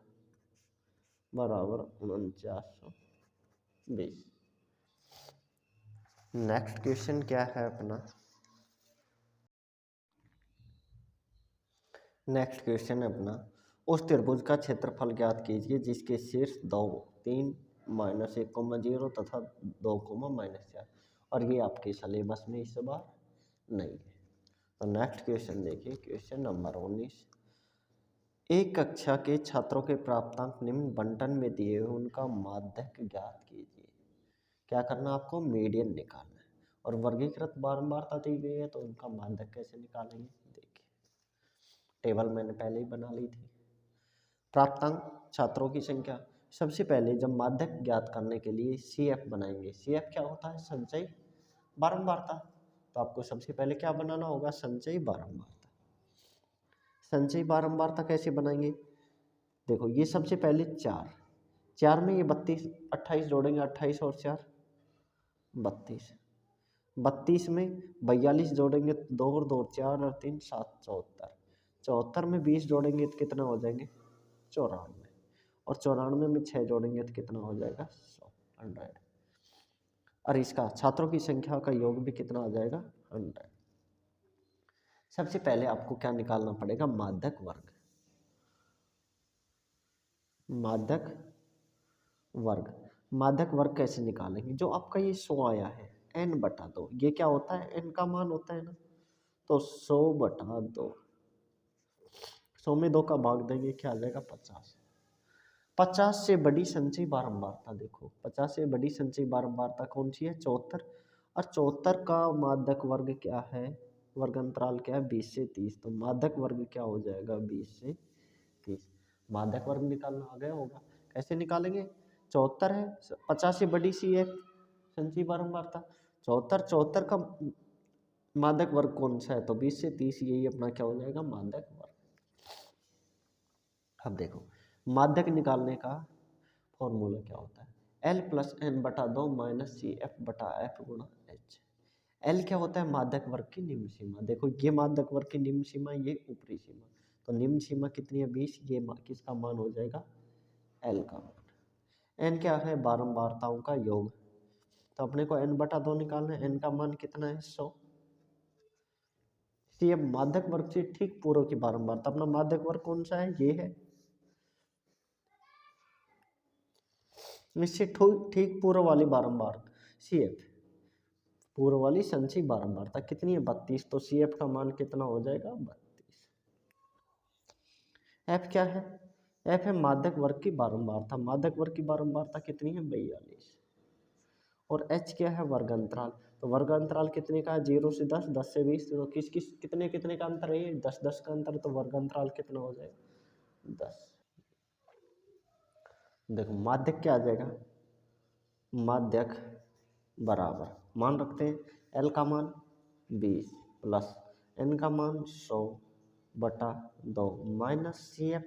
बराबर 4920। नेक्स्ट क्वेश्चन क्या है अपना? नेक्स्ट क्वेश्चन है अपना, उस त्रिभुज का क्षेत्रफल ज्ञात कीजिए जिसके शीर्ष 2, 3, -1, 0 तथा 2, -4। और ये आपके सिलेबस में इस बार नहीं है। तो नेक्स्ट क्वेश्चन देखिए, क्वेश्चन नंबर 19। एक कक्षा के छात्रों के प्राप्तांक निम्न बंटन में दिए हुए उनका माध्यक ज्ञात कीजिए। क्या करना आपको? मीडियन निकालना है। और वर्गीकृत बारंबारता दी गई है तो उनका माध्यक कैसे निकालेंगे? देखिए टेबल मैंने पहले ही बना ली थी। प्राप्तांक छात्रों की संख्या। सबसे पहले जब माध्यक ज्ञात करने के लिए CF बनाएंगे। CF क्या होता है? संचयी बारंबारता। तो आपको सबसे पहले क्या बनाना होगा? संचयी बारंबारता। संचयी बारंबारता कैसे बनाएंगे? देखो ये सबसे पहले 4 में ये 32 28 जोड़ेंगे, 28 और 4 32, 32 में 42 जोड़ेंगे, 2 और 2 4 और 3 7 74, 74 में 20 जोड़ेंगे तो कितना हो जाएंगे? 94, और 94 में 6 जोड़ेंगे तो कितना हो जाएगा? 100। और इसका छात्रों की संख्या का योग भी कितना आ जाएगा? 100। सबसे पहले आपको क्या निकालना पड़ेगा, माध्यक वर्ग। माध्यक वर्ग, माध्यक वर्ग कैसे निकालेंगे, जो आपका ये 100 आया है n/2, ये क्या होता है, n का मान होता है ना, तो 100/2, 100 में 2 का भाग देंगे, क्या आ जाएगा 50। 50 से बड़ी संचयी बारंबारता, देखो 50 से बड़ी संचयी बारंबारता कौन सी है, 74, और 74 का माध्यक वर्ग क्या है, वर्ग अंतराल क्या है, 20 से 30, तो माध्यक वर्ग क्या हो जाएगा, 20 से 30। माध्यक वर्ग निकालना आ गया होगा, कैसे निकालेंगे, 74 है, 50 से बड़ी सी है संचयी बारंबारता, 74 का माध्यक वर्ग कौन सा है, तो 20 से 30, यही अपना क्या हो जाएगा, माध्यक वर्ग। अब देखो माध्यक निकालने का फॉर्मूला क्या होता है, L+n/2 - CF/F गुणा H। L क्या होता है, माध्यक वर्ग की निम्न सीमा, देखो ये माध्यक वर्ग की निम्न सीमा, ये ऊपरी सीमा, तो निम्न सीमा कितनी है, 20, ये किसका मान हो जाएगा, L का मान। n क्या है, बारंबारताओं का योग, तो अपने को n/2 निकालना है, n का मान कितना है, 100। ये माध्यक वर्ग से ठीक पूर्व की बारंबारता, अपना माध्यक वर्ग कौन सा है, ये है, इससे ठीक पूर्व वाली बारंबार CF, पूर्व वाली संचयी बारंबारता कितनी है, 32, तो CF का मान कितना हो जाएगा, 32। F क्या है, F है माध्यक वर्ग की बारंबारता, माध्यक वर्ग की बारंबारता कितनी है, 42, और H क्या है, वर्ग अंतराल, तो वर्ग अंतराल कितने का है, 0 से 10, 10 से 20, तो कितने कितने का अंतर है, ये 10 का अंतर, तो वर्ग अंतराल कितना हो जाएगा, 10। देखो माध्यक क्या आ जाएगा, माध्यक बराबर मान रखते हैं, L का मान 20 प्लस n का मान 100/2 माइनस CF,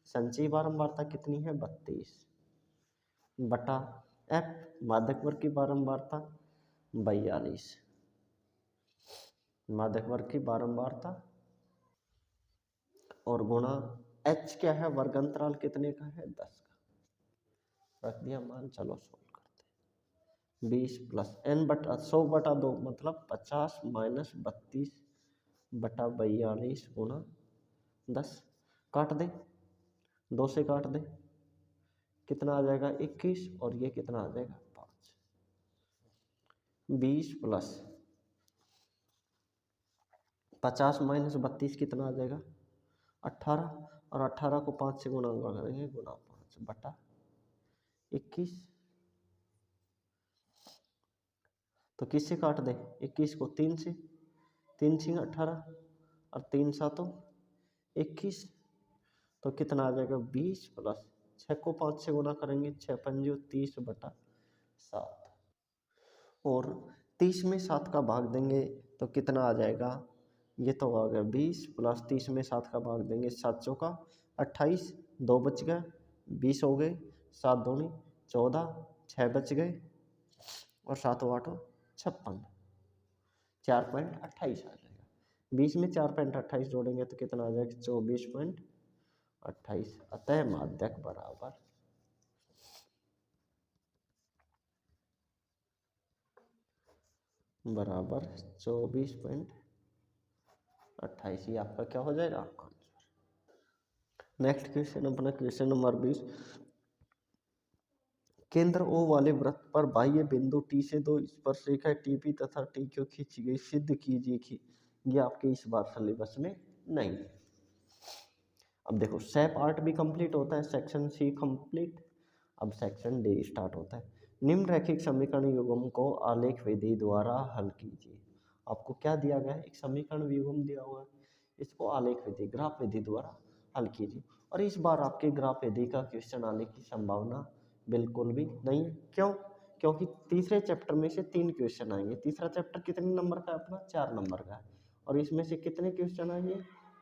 संचयी बारंबारता कितनी है, 32 बटा F, माध्यक वर्ग की बारंबारता 42, माध्यक वर्ग की बारंबारता, और गुणा H क्या है, वर्ग अंतराल कितने का है, 10 का, रख दिया मान, चलो सोल्व करते हैं। 20 प्लस n/100/2 मतलब 50 माइनस 32/42 गुणा 10, काट दे, 2 से काट दे, कितना आ जाएगा, 21, और ये कितना आ जाएगा, 5। 20 प्लस 50 माइनस 32 कितना आ जाएगा, 18, और 18 को 5 से गुणा करेंगे, गुणा 5/21, तो किससे काट दे, 21 को 3 से, 3 से 18, और 3 7 21, तो कितना आ जाएगा, 20 प्लस 6 को 5 से गुणा करेंगे, 6 पंजे 30/7, और 30 में 7 का भाग देंगे, तो कितना आ जाएगा, ये तो आ गया 20 प्लस 30 में 7 का भाग देंगे, 7 चौका 28, 2 बच गए, 20 हो गए, 7 दूनी 14, 6 बच गए, और 7 8 56, 4.28 आ जाएगा। 20 में 4.28 जोड़ेंगे तो कितना आ जाएगा, 24.28। अतः माध्यक बराबर 24.28, ये आपका क्या हो जाएगा, आपका आंसर। नेक्स्ट क्वेश्चन अपना क्वेश्चन नंबर 20, केंद्र O वाले वृत्त पर बाह्य बिंदु T से 2 स्पर्शरेखा TP तथा TQ खींची गई, सिद्ध कीजिए कि ये आपके इस बार सिलेबस में नहीं है। अब देखो सेप आर्ट भी कंप्लीट होता है, सेक्शन C कंप्लीट, अब सेक्शन D स्टार्ट होता है। निम्न रैखिक समीकरण युग्म को आलेख विधि द्वारा हल कीजिए। आपको क्या दिया गया है, एक समीकरण युग्म दिया हुआ है, इसको आलेख विधि, ग्राफ विधि द्वारा हल कीजिए। और इस बार आपके ग्राफ विधि का क्वेश्चन आने की संभावना बिल्कुल भी नहीं है। क्यों, क्योंकि तीसरे चैप्टर में से 3 क्वेश्चन आएंगे। तीसरा चैप्टर कितने नंबर का है अपना, 4 नंबर का है, और इसमें से कितने क्वेश्चन आएंगे,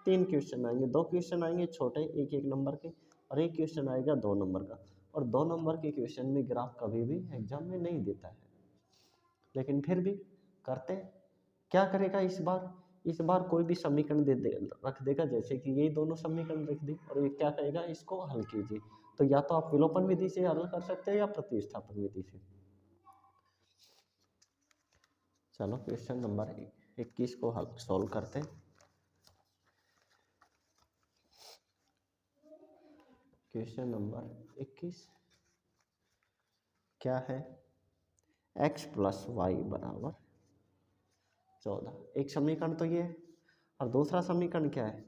3 क्वेश्चन आएंगे। 2 क्वेश्चन आएंगे छोटे 1-1 नंबर के, और 1 क्वेश्चन आएगा 2 नंबर का, और 2 नंबर के क्वेश्चन में ग्राफ कभी भी एग्जाम में नहीं देता है, लेकिन फिर भी करते हैं। क्या करेगा इस बार, इस बार कोई भी समीकरण रख देगा, जैसे कि ये दोनों समीकरण रख दी, और ये क्या कहेगा, इसको हल कीजिए। तो या तो आप विलोपन विधि से हल कर सकते हैं या प्रतिस्थापन विधि से। चलो क्वेश्चन नंबर 21 को हल सॉल्व करते हैं। क्वेश्चन नंबर 21 क्या है, x प्लस वाई बराबर 14। एक समीकरण तो ये है, और दूसरा समीकरण क्या है,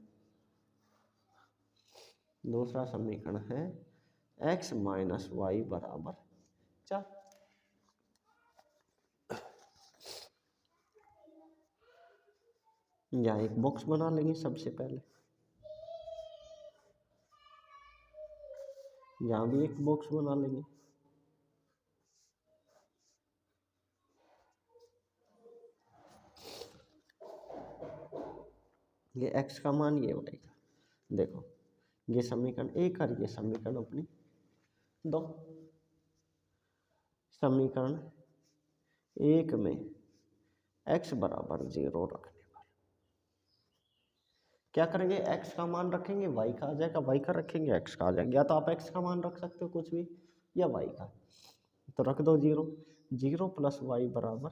दूसरा समीकरण है x माइनस वाई बराबर 4। यहाँ एक बॉक्स बना लेंगे सबसे पहले, यहाँ भी एक बॉक्स बना लेंगे। ये x का मान, ये y का। देखो ये समीकरण 1 और ये समीकरण अपनी 2। समीकरण 1 में x बराबर 0 रखने पर क्या करेंगे, x का मान रखेंगे, y का आ जाएगा, y का रखेंगे, x का आ जाएगा। या तो आप x का मान रख सकते हो कुछ भी, या y का, तो रख दो 0। 0 प्लस वाई बराबर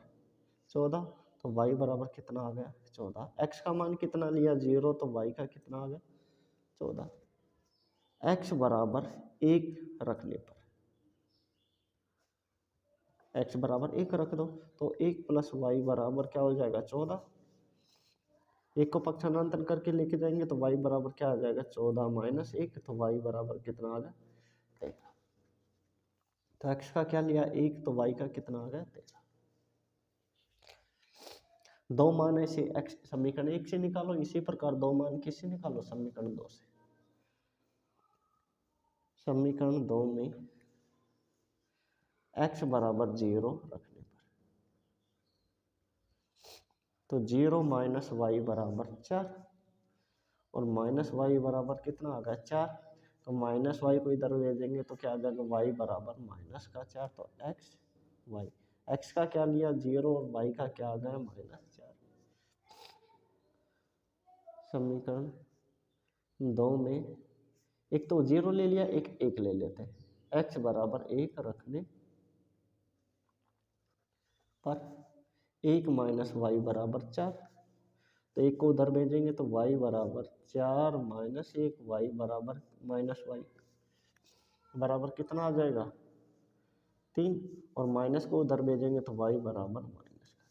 14, तो y बराबर कितना आ गया 14। x का मान कितना लिया 0, तो y का कितना आ गया 14। x बराबर 1 रखने पर, x बराबर 1 रख दो, तो 1 प्लस वाई बराबर क्या हो जाएगा 14। एक को पक्षांतर करके लेके जाएंगे तो y बराबर क्या आ जाएगा 14 माइनस 1, तो y बराबर कितना आ गया 13। तो x का क्या लिया 1, तो y का कितना आ गया 13। दो मान ऐसे x समीकरण 1 से निकालो, इसी प्रकार दो मान किससे निकालो, समीकरण 2 से। समीकरण 2 में x बराबर 0 रखने पर, तो 0 माइनस वाई बराबर 4, और माइनस वाई बराबर कितना आ गया 4, तो माइनस वाई को इधर भेजेंगे तो क्या आ जाएगा y बराबर माइनस का 4, तो x y, x का क्या लिया 0 और y का क्या आ गया -4। समीकरण 2 में एक तो 0 ले लिया, एक 1 ले लेते हैं, x बराबर 1 रखने पर 1 माइनस वाई बराबर 4, तो एक को उधर भेजेंगे तो y बराबर 4 माइनस 1, y बराबर माइनस वाई बराबर कितना आ जाएगा 3, और माइनस को उधर भेजेंगे तो y बराबर माइनस का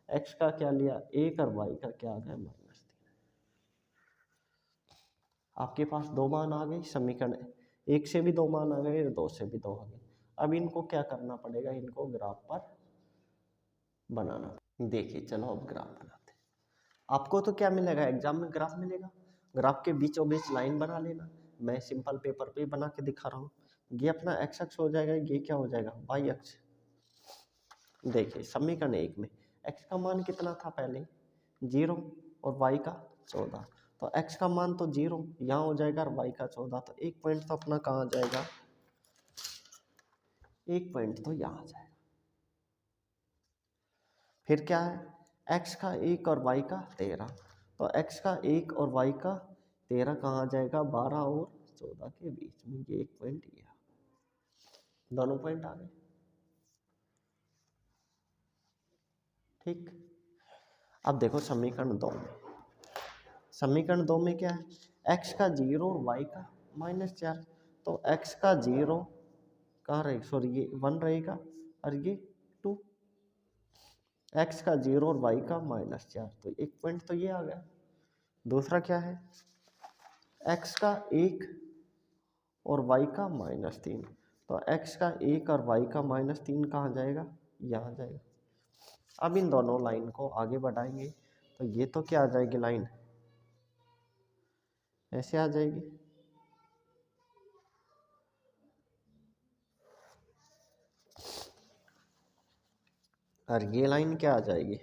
3। x का क्या लिया 1 और y का क्या आ गया -3। आपके पास दो मान आ गए, समीकरण 1 से भी दो मान आ गए, 2 से भी दो आ गए। अब इनको क्या करना पड़ेगा, इनको ग्राफ पर बनाना। देखिए चलो अब ग्राफ बनाते हैं। आपको तो क्या मिलेगा, एग्जाम में ग्राफ मिलेगा, ग्राफ के बीचों बीच लाइन बना लेना। मैं सिंपल पेपर पे बना के दिखा रहा हूँ। ये अपना x अक्ष हो जाएगा, ये क्या हो जाएगा y अक्ष। देखिए समीकरण 1 में x का मान कितना था पहले 0 और y का 14, तो x का मान तो 0 यहाँ हो जाएगा और y का 14, तो एक पॉइंट तो अपना कहाँ जाएगा, एक पॉइंट तो यहाँ आ जाएगा। फिर क्या है, x का 1 और y का 13, तो x का 1 और y का 13 कहाँ आ जाएगा 12 और 14 के बीच में, ये एक पॉइंट ये दोनों पॉइंट आ गए। ठीक, अब देखो समीकरण 2 में, समीकरण 2 में क्या है, x का 0 और y का -4, तो x का 0 कहाँ रहेगा, सॉरी ये 1 रहेगा और ये 2, x का 0 और y का -4, तो एक पॉइंट तो ये आ गया। दूसरा क्या है, x का 1 और y का -3, तो x का 1 और y का -3 कहाँ जाएगा, यहाँ जाएगा। अब इन दोनों लाइन को आगे बढ़ाएंगे तो ये तो क्या आ जाएगी लाइन, ऐसे आ जाएगी। और ये लाइन क्या आ जाएगी,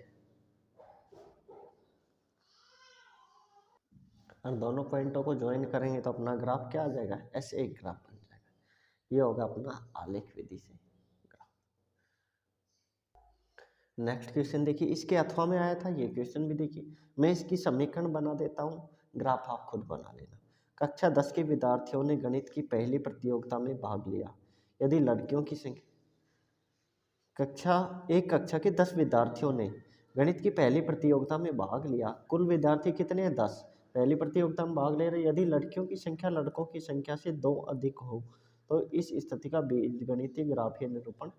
और दोनों पॉइंटों को ज्वाइन करेंगे तो अपना ग्राफ क्या आ जाएगा, ऐसे एक ग्राफ बन जाएगा। ये होगा अपना आलेख विधि से ग्राफ। नेक्स्ट क्वेश्चन देखिए, इसके अथवा में आया था ये क्वेश्चन भी देखिए। मैं इसकी समीकरण बना देता हूँ, ग्राफ आप खुद बना लेना। कक्षा 10 के विद्यार्थियों ने गणित की पहली प्रतियोगिता में भाग लिया। यदि लड़कियों की संख्या, कक्षा के 10 विद्यार्थियों ने गणित की पहली प्रतियोगिता में भाग लिया। कुल विद्यार्थी कितने हैं 10, पहली प्रतियोगिता में भाग ले रहे, यदि लड़कियों की संख्या लड़कों की संख्या से 2 अधिक हो तो इस स्थिति का बीजगणितीय ग्राफीय निरूपण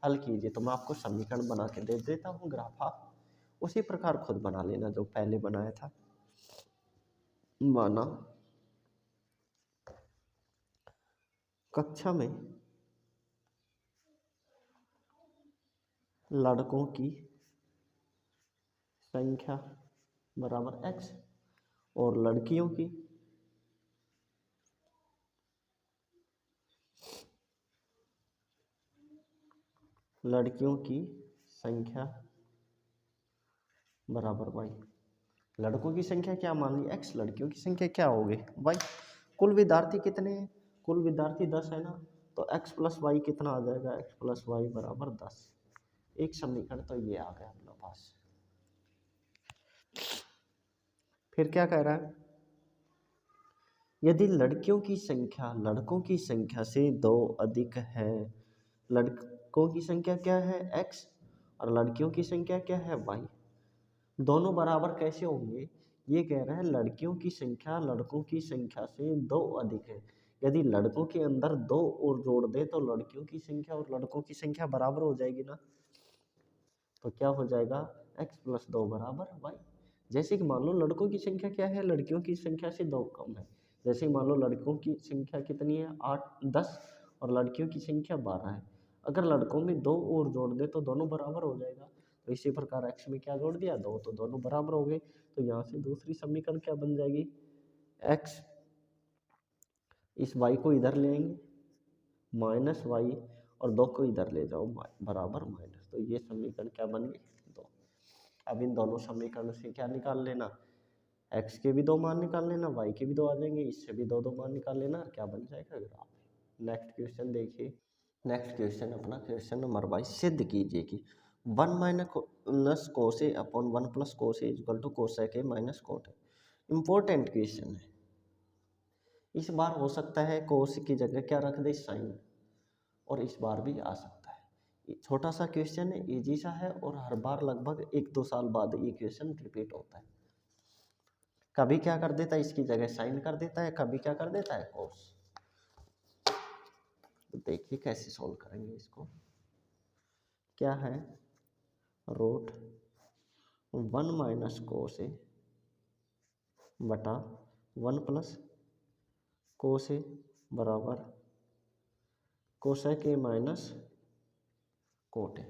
हल कीजिए। तो मैं आपको समीकरण बना के दे देता हूँ, ग्राफ आप उसी प्रकार खुद बना लेना जो पहले बनाया था। माना कक्षा में लड़कों की संख्या बराबर x और लड़कियों की संख्या बराबर y। लड़कों की संख्या क्या मान ली x, लड़कियों की संख्या क्या हो गई y। कुल विद्यार्थी कितने हैं, कुल विद्यार्थी 10 है ना, तो x प्लस वाई कितना आ जाएगा, x प्लस वाई बराबर 10। एक समीकरण तो ये आ गया अपने पास। फिर क्या कह रहा है, यदि लड़कियों की संख्या लड़कों की संख्या से 2 अधिक है, लड़कों की संख्या क्या है x और लड़कियों की संख्या क्या है y, दोनों बराबर कैसे होंगे, ये कह रहा है लड़कियों की संख्या लड़कों की संख्या से 2 अधिक है, यदि लड़कों के अंदर 2 और जोड़ दे तो लड़कियों की संख्या और लड़कों की संख्या बराबर हो जाएगी ना, तो क्या हो जाएगा x प्लस 2 बराबर y। जैसे कि मान लो लड़कों की संख्या क्या है, लड़कियों की संख्या से 2 कम है, जैसे मान लो लड़कों की संख्या कितनी है 8 10 और लड़कियों की संख्या 12 है, अगर लड़कों में 2 और जोड़ दे तो दोनों बराबर हो जाएगा। तो इसी प्रकार x में क्या जोड़ दिया 2, तो दोनों बराबर हो गए। तो यहाँ से दूसरी समीकरण क्या बन जाएगी, x इस y को इधर ले आएंगे माइनस वाई और 2 को इधर ले जाओ बराबर माइनस, तो ये समीकरण क्या बन गई 2। अब इन दोनों समीकरणों से क्या निकाल लेना, x के भी 2 मान निकाल लेना, y के भी 2 आ जाएंगे, इससे भी 2 2 मान निकाल लेना, क्या बन जाएगा ग्राफ। नेक्स्ट क्वेश्चन देखिए, नेक्स्ट क्वेश्चन अपना क्वेश्चन नंबर 22, सिद्ध कीजिए कि 1 minus cos A upon 1 plus cos A equal to cosec A minus cot A. Important question है, इस बार हो सकता है कोस की जगह क्या रख दे साइन, और इस बार भी आ सकता है। छोटा सा क्वेश्चन है, इजी सा है, और हर बार लगभग 1-2 साल बाद ये क्वेश्चन रिपीट होता है। कभी क्या कर देता है इसकी जगह साइन कर देता है, कभी क्या कर देता है कोस। तो देखिए कैसे सॉल्व करेंगे इसको। क्या है, रूट 1 माइनस कोस ए बटा 1 प्लस कोस ए बराबर कोसेक ए माइनस कोट ए।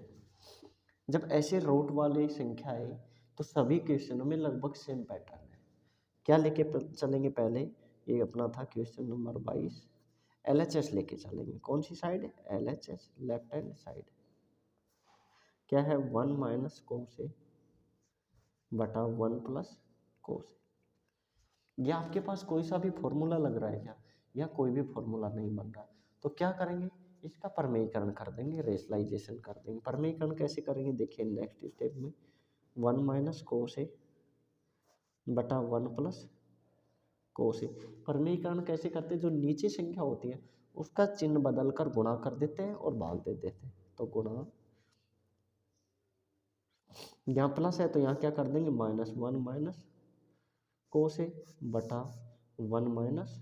जब ऐसे रूट वाली संख्या है तो सभी क्वेश्चनों में लगभग सेम पैटर्न है। क्या लेके चलेंगे, पहले ये अपना था क्वेश्चन नंबर 22, LHS लेके चलेंगे। कौन सी side, LHS left hand side. क्या है 1 माइनस कोस ए बटा 1 प्लस कोस ए। या आपके पास कोई सा भी फॉर्मूला लग रहा है क्या, या कोई भी फॉर्मूला नहीं बन रहा, तो क्या करेंगे इसका परमेयीकरण कर देंगे, रेशनलाइजेशन कर देंगे। परमेयीकरण कैसे करेंगे देखिए नेक्स्ट स्टेप में, 1 माइनस कोस ए बटा 1 प्लस कोस ए। परमेयीकरण कैसे करते हैं, जो नीचे संख्या होती है उसका चिन्ह बदल कर गुणा कर देते हैं और भाग दे देते हैं। तो गुणा, यहाँ प्लस है तो यहाँ क्या कर देंगे माइनस 1 माइनस कोस ए बटा 1 माइनस,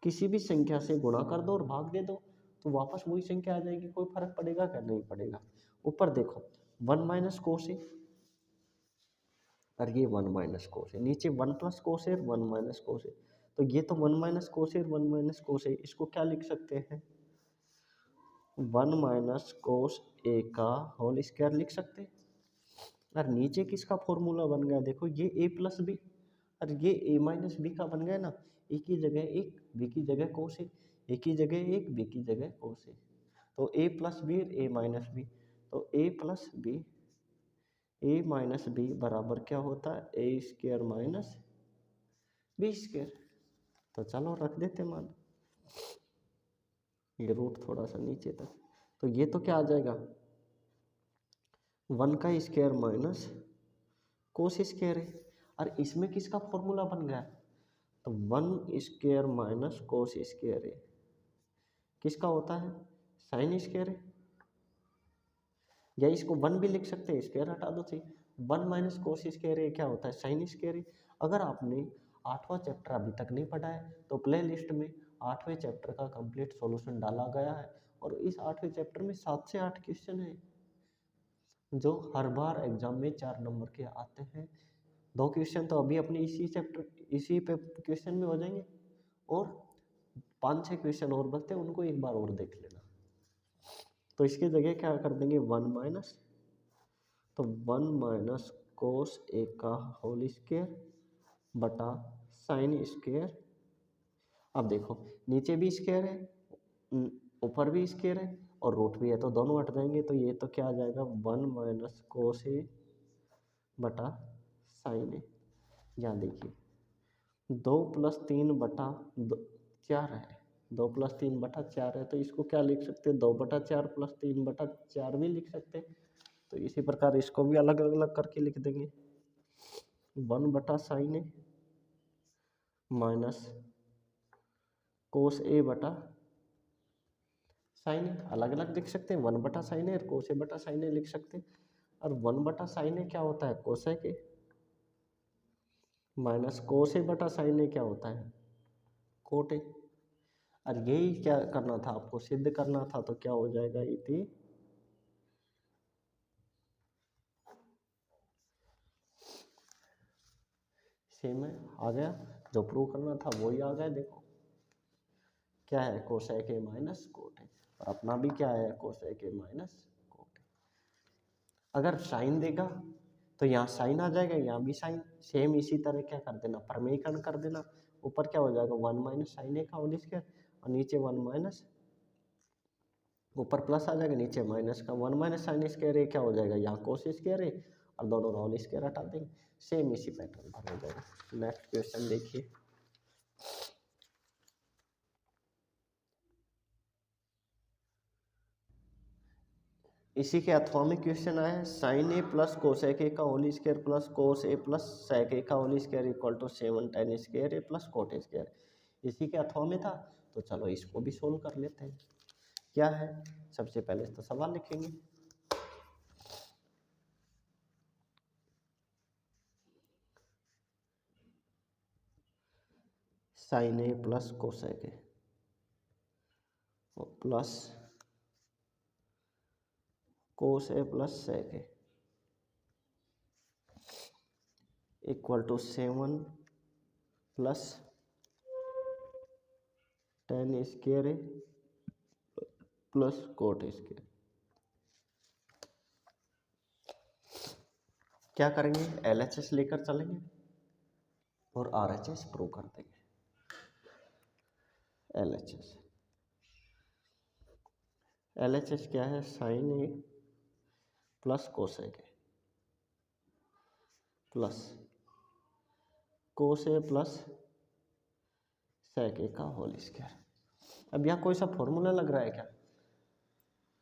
किसी भी संख्या से गुणा कर दो और भाग दे दो तो वापस वही संख्या आ जाएगी, कोई फर्क पड़ेगा क्या, नहीं पड़ेगा। ऊपर देखो 1 माइनस कोस ए और ये 1 माइनस कोस ए, नीचे 1 plus cos A 1 minus cos A, तो ये तो 1 माइनस कोस ए 1 माइनस कोस ए, इसको क्या लिख सकते हैं 1 माइनस कोस ए का होल स्क्वायर लिख सकते हैं। और नीचे किसका फॉर्मूला बन गया देखो, ये a प्लस बी और ये a माइनस बी का बन गया ना, ए की जगह 1 बी की जगह कोस ए की जगह 1 बी की जगह कोस ए, तो a प्लस बी और a माइनस बी, तो a plus b a minus b बराबर क्या होता है a square minus b square. तो चलो रख देते मान, ये रूट थोड़ा सा नीचे तक, तो ये तो क्या आ जाएगा 1 का स्क्वायर माइनस कोस स्क्वायर है, और इसमें किसका फॉर्मूला बन गया, तो 1 स्क्वायर माइनस कोस स्क्वायर है, किसका होता है साइन स्क्वायर है, या इसको 1 भी लिख सकते हैं, स्क्वायर हटा दो, चाहिए 1 माइनस कोस स्क्वायर है क्या होता है साइन स्क्वायर है। अगर आपने 8वां चैप्टर अभी तक नहीं पढ़ा है तो प्ले लिस्ट में 8वें चैप्टर का कंप्लीट सॉल्यूशन डाला गया है और इस 8वें चैप्टर में 7 से 8 क्वेश्चन है जो हर बार एग्जाम में 4 नंबर के आते हैं। 2 क्वेश्चन तो अभी अपने इसी पे क्वेश्चन में हो जाएंगे और 5-6 क्वेश्चन और बचते हैं, उनको एक बार और देख लेना। तो इसकी जगह क्या कर देंगे 1 माइनस, तो 1 माइनस कोस ए का होल स्क्वायर बटा साइन स्क्वायर। अब देखो नीचे भी स्क्वायर है ऊपर भी स्क्वायर है और रूट भी है तो दोनों हट जाएंगे, तो ये तो क्या आ जाएगा 1 माइनस कोस ए बटा साइन ए। यहाँ देखिए 2 + 3 बटा 4 है, 2 + 3 बटा 4 है, तो इसको क्या लिख सकते हैं 2/4 + 3/4 भी लिख सकते हैं। तो इसी प्रकार इसको भी अलग अलग करके लिख देंगे 1 बटा साइन ए माइनस कोस ए बटा साइन ए, अलग अलग लिख सकते हैं 1 बटा साइन ए और कोस ए बटा साइन ए लिख सकते हैं। और 1 बटा साइन ए क्या होता है कोसेक ए माइनस कोस ए बटा साइन ए क्या होता है कोट ए। और यही क्या करना था आपको सिद्ध करना था, तो क्या हो जाएगा इति सेम है, आ गया जो प्रूव करना था वही आ गया। देखो क्या है कोसेक ए माइनस कोट ए और अपना भी क्या है कोसेक ए माइनस कोट ए। अगर साइन देगा तो यहाँ साइन आ जाएगा, यहाँ भी साइन, सेम इसी तरह क्या कर देना प्रमेयकरण कर देना। ऊपर क्या हो जाएगा 1 माइनस साइन ए का होल स्क्वायर और नीचे 1 माइनस, ऊपर प्लस आ जाएगा नीचे माइनस का 1 माइनस साइन स्क्वायर ए क्या हो जाएगा यहाँ कोस स्क्वायर ए और दोनों होल स्क्वायर हटा देंगे, सेम इसी पैटर्न पर हो जाएगा। नेक्स्ट क्वेश्चन देखिए इसी के अथवा में क्वेश्चन आया है sine A plus cosec A का whole square plus cos A plus sec A का whole square equal to 7 tan square A plus cot square. इसी के अथवा में था तो चलो इसको भी सोल्व कर लेते हैं। क्या है सबसे पहले तो सवाल लिखेंगे sine A plus cosec A plus cos A plus sec A equal to 7 plus tan square A plus cot square. क्या करेंगे LHS लेकर चलेंगे और RHS प्रूव कर देंगे। LHS क्या है sine A plus cosec A plus cos A plus sec A का होल स्क्वायर। अब यहाँ कोई सा फॉर्मूला लग रहा है क्या,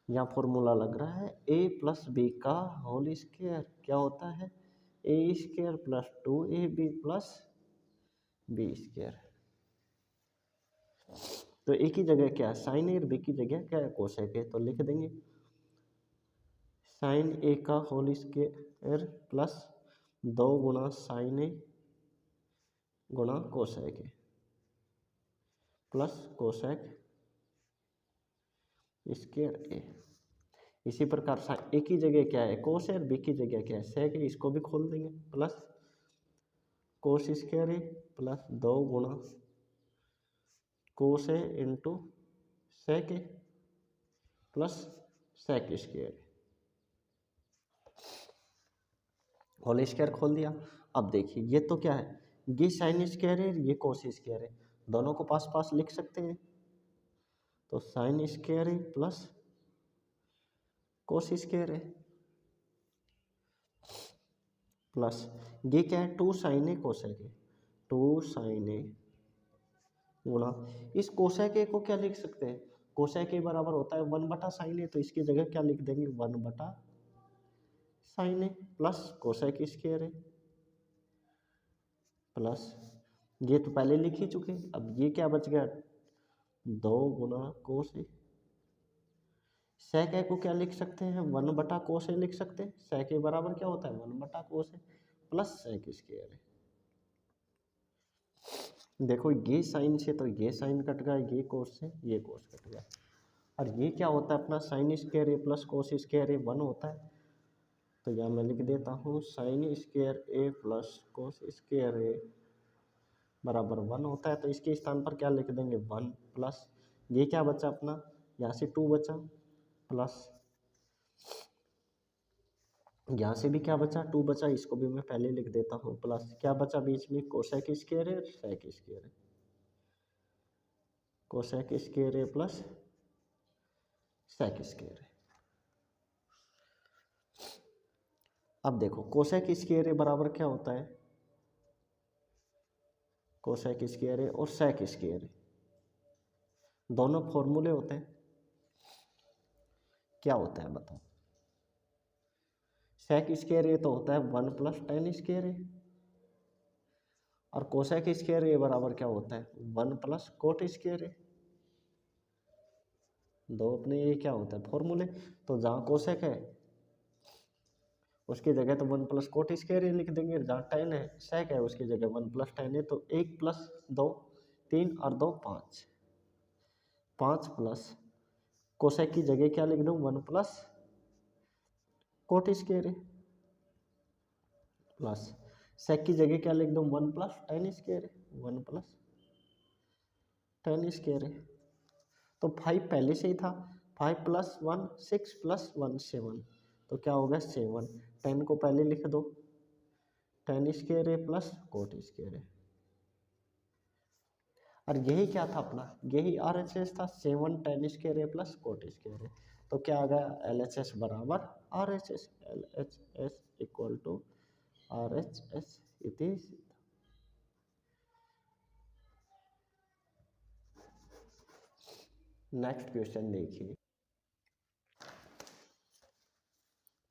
यहाँ फॉर्मूला लग रहा है a प्लस बी का होल स्क्वायर क्या होता है a square plus 2ab plus b square. तो ए की जगह क्या है साइन ए और बी की जगह क्या है कोसेक ए, तो लिख देंगे साइन ए का होल स्क्वायर प्लस 2 गुणा साइन ए गुणा cosec A plus cosec square A. इसी प्रकार ए की जगह क्या है कोस है और बी की जगह क्या है सेक है, इसको भी खोल देंगे plus cos square A plus 2 गुणा cos A into sec A plus sec square whole square खोल दिया। अब देखिए ये तो क्या है ये साइन स्क्वायर है ये कोस स्क्वायर है, दोनों को पास पास लिख सकते हैं तो साइन स्क्वायर है प्लस कोस स्क्वायर है प्लस ये क्या है 2 sine A cosec A 2 sine A गुणा इस कोसेक ए को क्या लिख सकते हैं कोसेक ए बराबर होता है 1 बटा साइन ए, तो इसकी जगह क्या लिख देंगे 1 बटा sign A plus cosec square है प्लस ये तो पहले लिख ही चुके, अब ये क्या बच गया 2 गुणा कोस ए। सेक ए को क्या लिख सकते हैं 1 बटा कोस ए लिख सकते हैं, सेक ए बराबर क्या होता है 1 बटा कोस ए प्लस सेक स्क्वायर है। देखो ये साइन से तो ये साइन कट गया, ये कोस से ये कोस कट गया, और ये क्या होता है अपना sine square A plus cos square ए 1 होता है। तो यहाँ मैं लिख देता हूँ sine square A plus cos square ए बराबर 1 होता है। तो इसके स्थान पर क्या लिख देंगे 1 प्लस ये क्या बचा अपना, यहाँ से 2 बचा, प्लस यहाँ से भी क्या बचा 2 बचा, इसको भी मैं पहले लिख देता हूँ, प्लस क्या बचा बीच में कोसेक स्क्वायर है सेक स्क्वायर है, कोसेक स्क्वायर है प्लस सेक स्क्वायर है। अब देखो कोसेक स्क्वायर बराबर क्या होता है, कोसेक स्क्वायर और सेक स्क्वायर दोनों फॉर्मूले होते हैं। क्या होता है बताओ, सेक स्क्वायर तो होता है 1 प्लस टेन स्क्वायर और कोसेक स्क्वायर बराबर क्या होता है 1 प्लस कोट स्क्वायर। दो अपने ये क्या होता है फॉर्मूले। तो जहाँ कोसेक है उसकी जगह तो 1 प्लस कोट स्क्वायर लिख देंगे, जहाँ टेन है सेक है उसकी जगह 1 प्लस टेन है, तो 1 प्लस 2 3 और 2 5, 5 प्लस कोसेक की जगह क्या लिख दूँ 1 plus cot square plus sec की जगह क्या लिख दूँ 1 plus tan square 1 plus tan square. तो 5 पहले से ही था, 5 प्लस 1 6 प्लस 1 7, तो क्या होगा 7। 10 को पहले लिख दो, टेन स्क्वायर है प्लस कोट स्क्वायर है, और यही क्या था अपना, यही RHS था 7 टेन स्क्वायर है प्लस कोट स्क्वायर है। तो क्या आ गया LHS बराबर RHS, LHS equal to RHS इति। नेक्स्ट क्वेश्चन देखिए,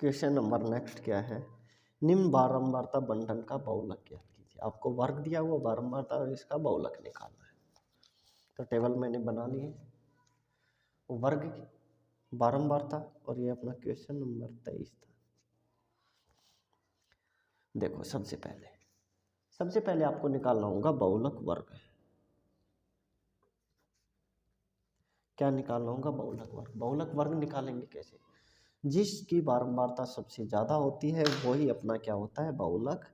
क्वेश्चन नंबर नेक्स्ट क्या है, निम्न बारंबारता बंधन का बहुलक ज्ञात कीजिए। आपको वर्ग दिया हुआ बारंबारता और इसका बहुलक निकालना है। तो टेबल मैंने बना ली है, वर्ग बारंबारता, और ये अपना क्वेश्चन नंबर 23 था। देखो सबसे पहले आपको निकालना होगा बहुलक वर्ग। क्या निकालना होगा बहुलक वर्ग। बहुलक वर्ग निकालेंगे कैसे, जिसकी बारंबारता सबसे ज़्यादा होती है वही अपना क्या होता है बहुलक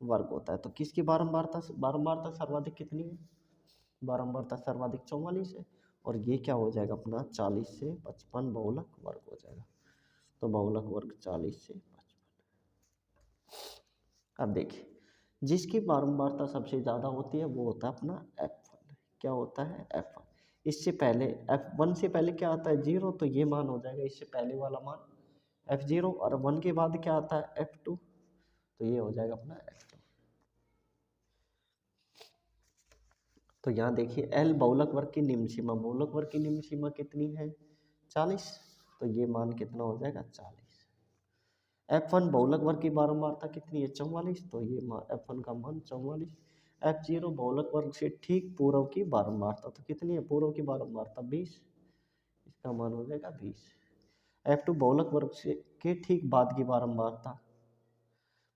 वर्ग होता है। तो किसकी बारंबारता सर्वाधिक कितनी है, बारंबारता सर्वाधिक 44 है, और ये क्या हो जाएगा अपना 40 से 55 बहुलक वर्ग हो जाएगा। तो बहुलक वर्ग 40 से 55। अब देखिए जिसकी बारंबारता सबसे ज़्यादा होती है वो होता है अपना F1। क्या होता है F1। इससे पहले F1 से पहले क्या आता है 0, तो ये मान हो जाएगा इससे पहले वाला मान F0, और 1 के बाद क्या आता है F2, तो ये हो जाएगा अपना F2। तो यहाँ देखिए L बहुलक वर्ग की निम्न सीमा, बहुलक वर्ग की निम्न सीमा कितनी है 40, तो ये मान कितना हो जाएगा 40। F1 बहुलक वर्ग की बारंबारता कितनी है 44, तो ये F1 का मान 44। F0 बहुलक वर्ग से ठीक पूर्व की बारंबारता, तो कितनी है पूर्व की बारंबारता 20, इसका मान हो जाएगा 20। F2 बहुलक वर्ग से के ठीक बाद की बारंबारता,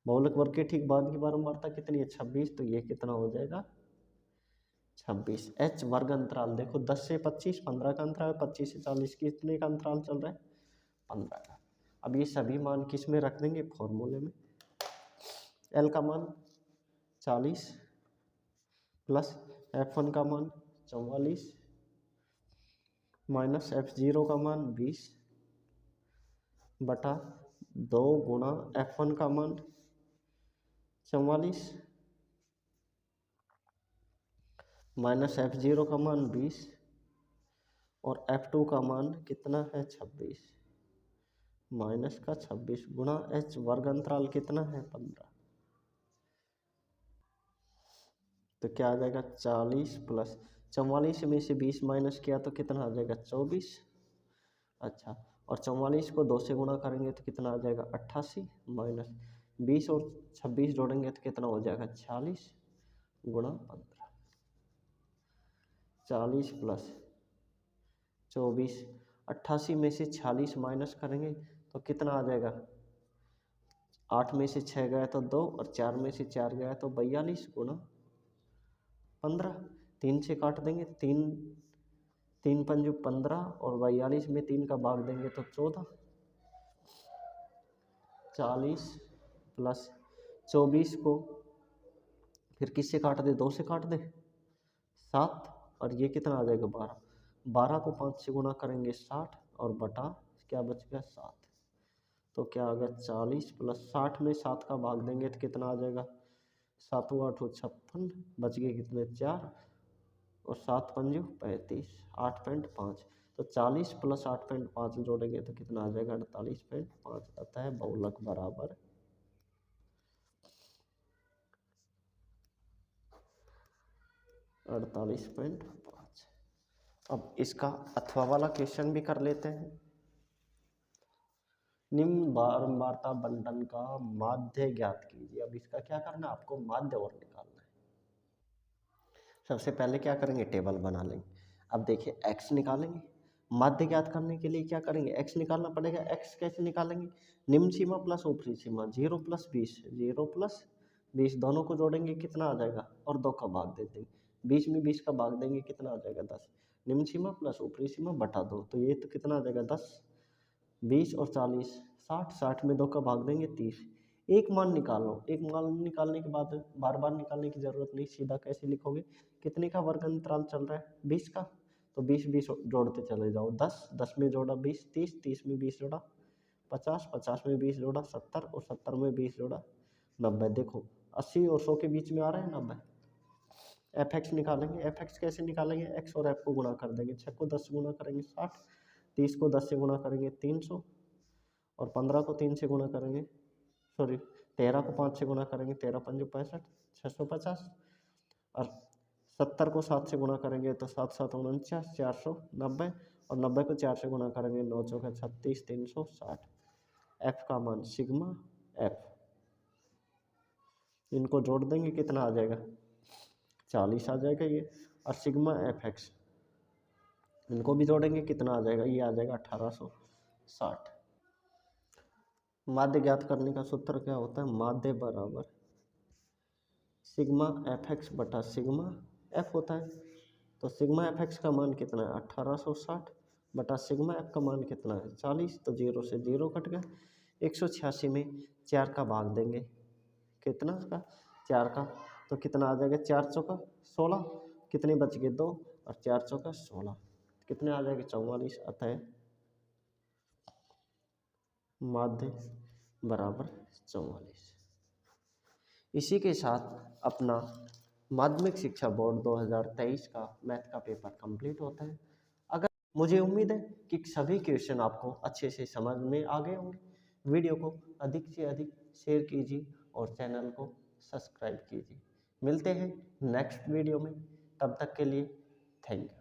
बहुलक वर्ग के ठीक बाद की बारंबारता कितनी है 26, तो ये कितना हो जाएगा 26। H वर्ग अंतराल देखो 10 से 25 15 का अंतराल, 25 से 40 कितने का अंतराल चल रहा है 15 का। अब ये सभी मान किस में रख देंगे फॉर्मूले में, L का मान 40 प्लस F1 का मान 44 माइनस F0 का मान 20 बटा 2 गुणा F1 का मान 44 माइनस F0 का मान 20 और F2 का मान कितना है 26 माइनस का 26 गुणा H वर्ग अंतराल कितना है 15, तो क्या आ जाएगा 40 प्लस 44 में से 20 माइनस किया तो कितना आ जाएगा 24। अच्छा, और 44 को 2 से गुणा करेंगे तो कितना आ जाएगा 88 माइनस 20 और 26 जोड़ेंगे तो कितना हो जाएगा 46 गुणा 15, 40 प्लस 24, 88 में से 46 माइनस करेंगे तो कितना आ जाएगा, 8 में से 6 गया तो 2 और 4 में से 4 गया तो 42 गुणा 15, 3 से काट देंगे, 3 3 पंजे 15 और 42 में 3 का भाग देंगे तो 14, 40 प्लस 24 को फिर किससे काट दे, 2 से काट दे, 7, और ये कितना आ जाएगा 12, 12 को 5 से गुणा करेंगे 60 और बटा क्या बच गया 7, तो क्या आ गया 40 प्लस 60 में 7 का भाग देंगे तो कितना आ जाएगा, 7 8 56, बच गए कितने 4 और 7 पंजे 35, 8.5, तो 40 प्लस 8.5 जोड़ेंगे तो कितना आ जाएगा 48.5, अतः बहुलक बराबर 48.5। अब इसका अथवा वाला क्वेश्चन भी कर लेते हैं। निम्न बारंबारता बंटन का माध्य ज्ञात कीजिए। अब इसका क्या करना है, आपको माध्य और निकालना है। सबसे पहले क्या करेंगे, टेबल बना लेंगे। अब देखिए x निकालेंगे, माध्य ज्ञात करने के लिए क्या करेंगे, x निकालना पड़ेगा। x कैसे निकालेंगे, निम्न सीमा प्लस ऊपरी सीमा, 0 प्लस 20, 0 प्लस 20 दोनों को जोड़ेंगे कितना आ जाएगा, और 2 का भाग दे देंगे, 20 में 20 का भाग देंगे कितना आ जाएगा 10, निम्न सीमा प्लस ऊपरी सीमा बटा 2, तो ये तो कितना आ जाएगा 10, 20 और 40, 60, 60 में 2 का भाग देंगे 30। एक मान निकाल लो, एक मान निकालने के बाद बार बार निकालने की जरूरत नहीं, सीधा कैसे लिखोगे, कितने का वर्ग अंतराल चल रहा है, 20 का, तो 20 20 जोड़ते चले जाओ, 10 10 में जोड़ा 20, 30 30 में 20 जोड़ा 50, 50 में 20 जोड़ा 70 और 70 में 20 जोड़ा 90। देखो 80 और 100 के बीच में आ रहा है 90। एफ एक्स निकालेंगे, एफ एक्स कैसे निकालेंगे, एक्स और एफ को गुणा कर देंगे, 6 को 10 से गुणा करेंगे 60, 30 को 10 से गुणा करेंगे 300 और 15 को 3 से गुणा करेंगे, सॉरी 13 को 5 से गुणा करेंगे, 13 पंजे 65, 650 और 70 को 7 से गुणा करेंगे तो 7 7 49, 490 और 90 को 4 से गुणा करेंगे 9 चौका 36, 360। एफ का मान सिग्मा एफ, इनको जोड़ देंगे कितना आ जाएगा 40 आ जाएगा ये, और सिग्मा एफ एक्स इनको भी जोड़ेंगे कितना आ जाएगा, ये आ जाएगा 1860। माध्य ज्ञात करने का सूत्र क्या होता है, माध्य बराबर सिग्मा एफ एक्स बटा सिग्मा एफ होता है। तो सिग्मा एफ एक्स का मान कितना है 1860 बटा सिग्मा एफ का मान कितना है 40, तो 0 से 0 कट गया, 186 में 4 का भाग देंगे कितना का 4 का, तो कितना आ जाएगा 4 चौका 16, कितने बच गए 2 और 4 चौका 16, कितने आ जाएगा 44, अतः माध्य बराबर 44। इसी के साथ अपना माध्यमिक शिक्षा बोर्ड 2023 का मैथ का पेपर कंप्लीट होता है। अगर मुझे उम्मीद है कि सभी क्वेश्चन आपको अच्छे से समझ में आ गए होंगे। वीडियो को अधिक से अधिक शेयर कीजिए और चैनल को सब्सक्राइब कीजिए। मिलते हैं नेक्स्ट वीडियो में, तब तक के लिए थैंक यू।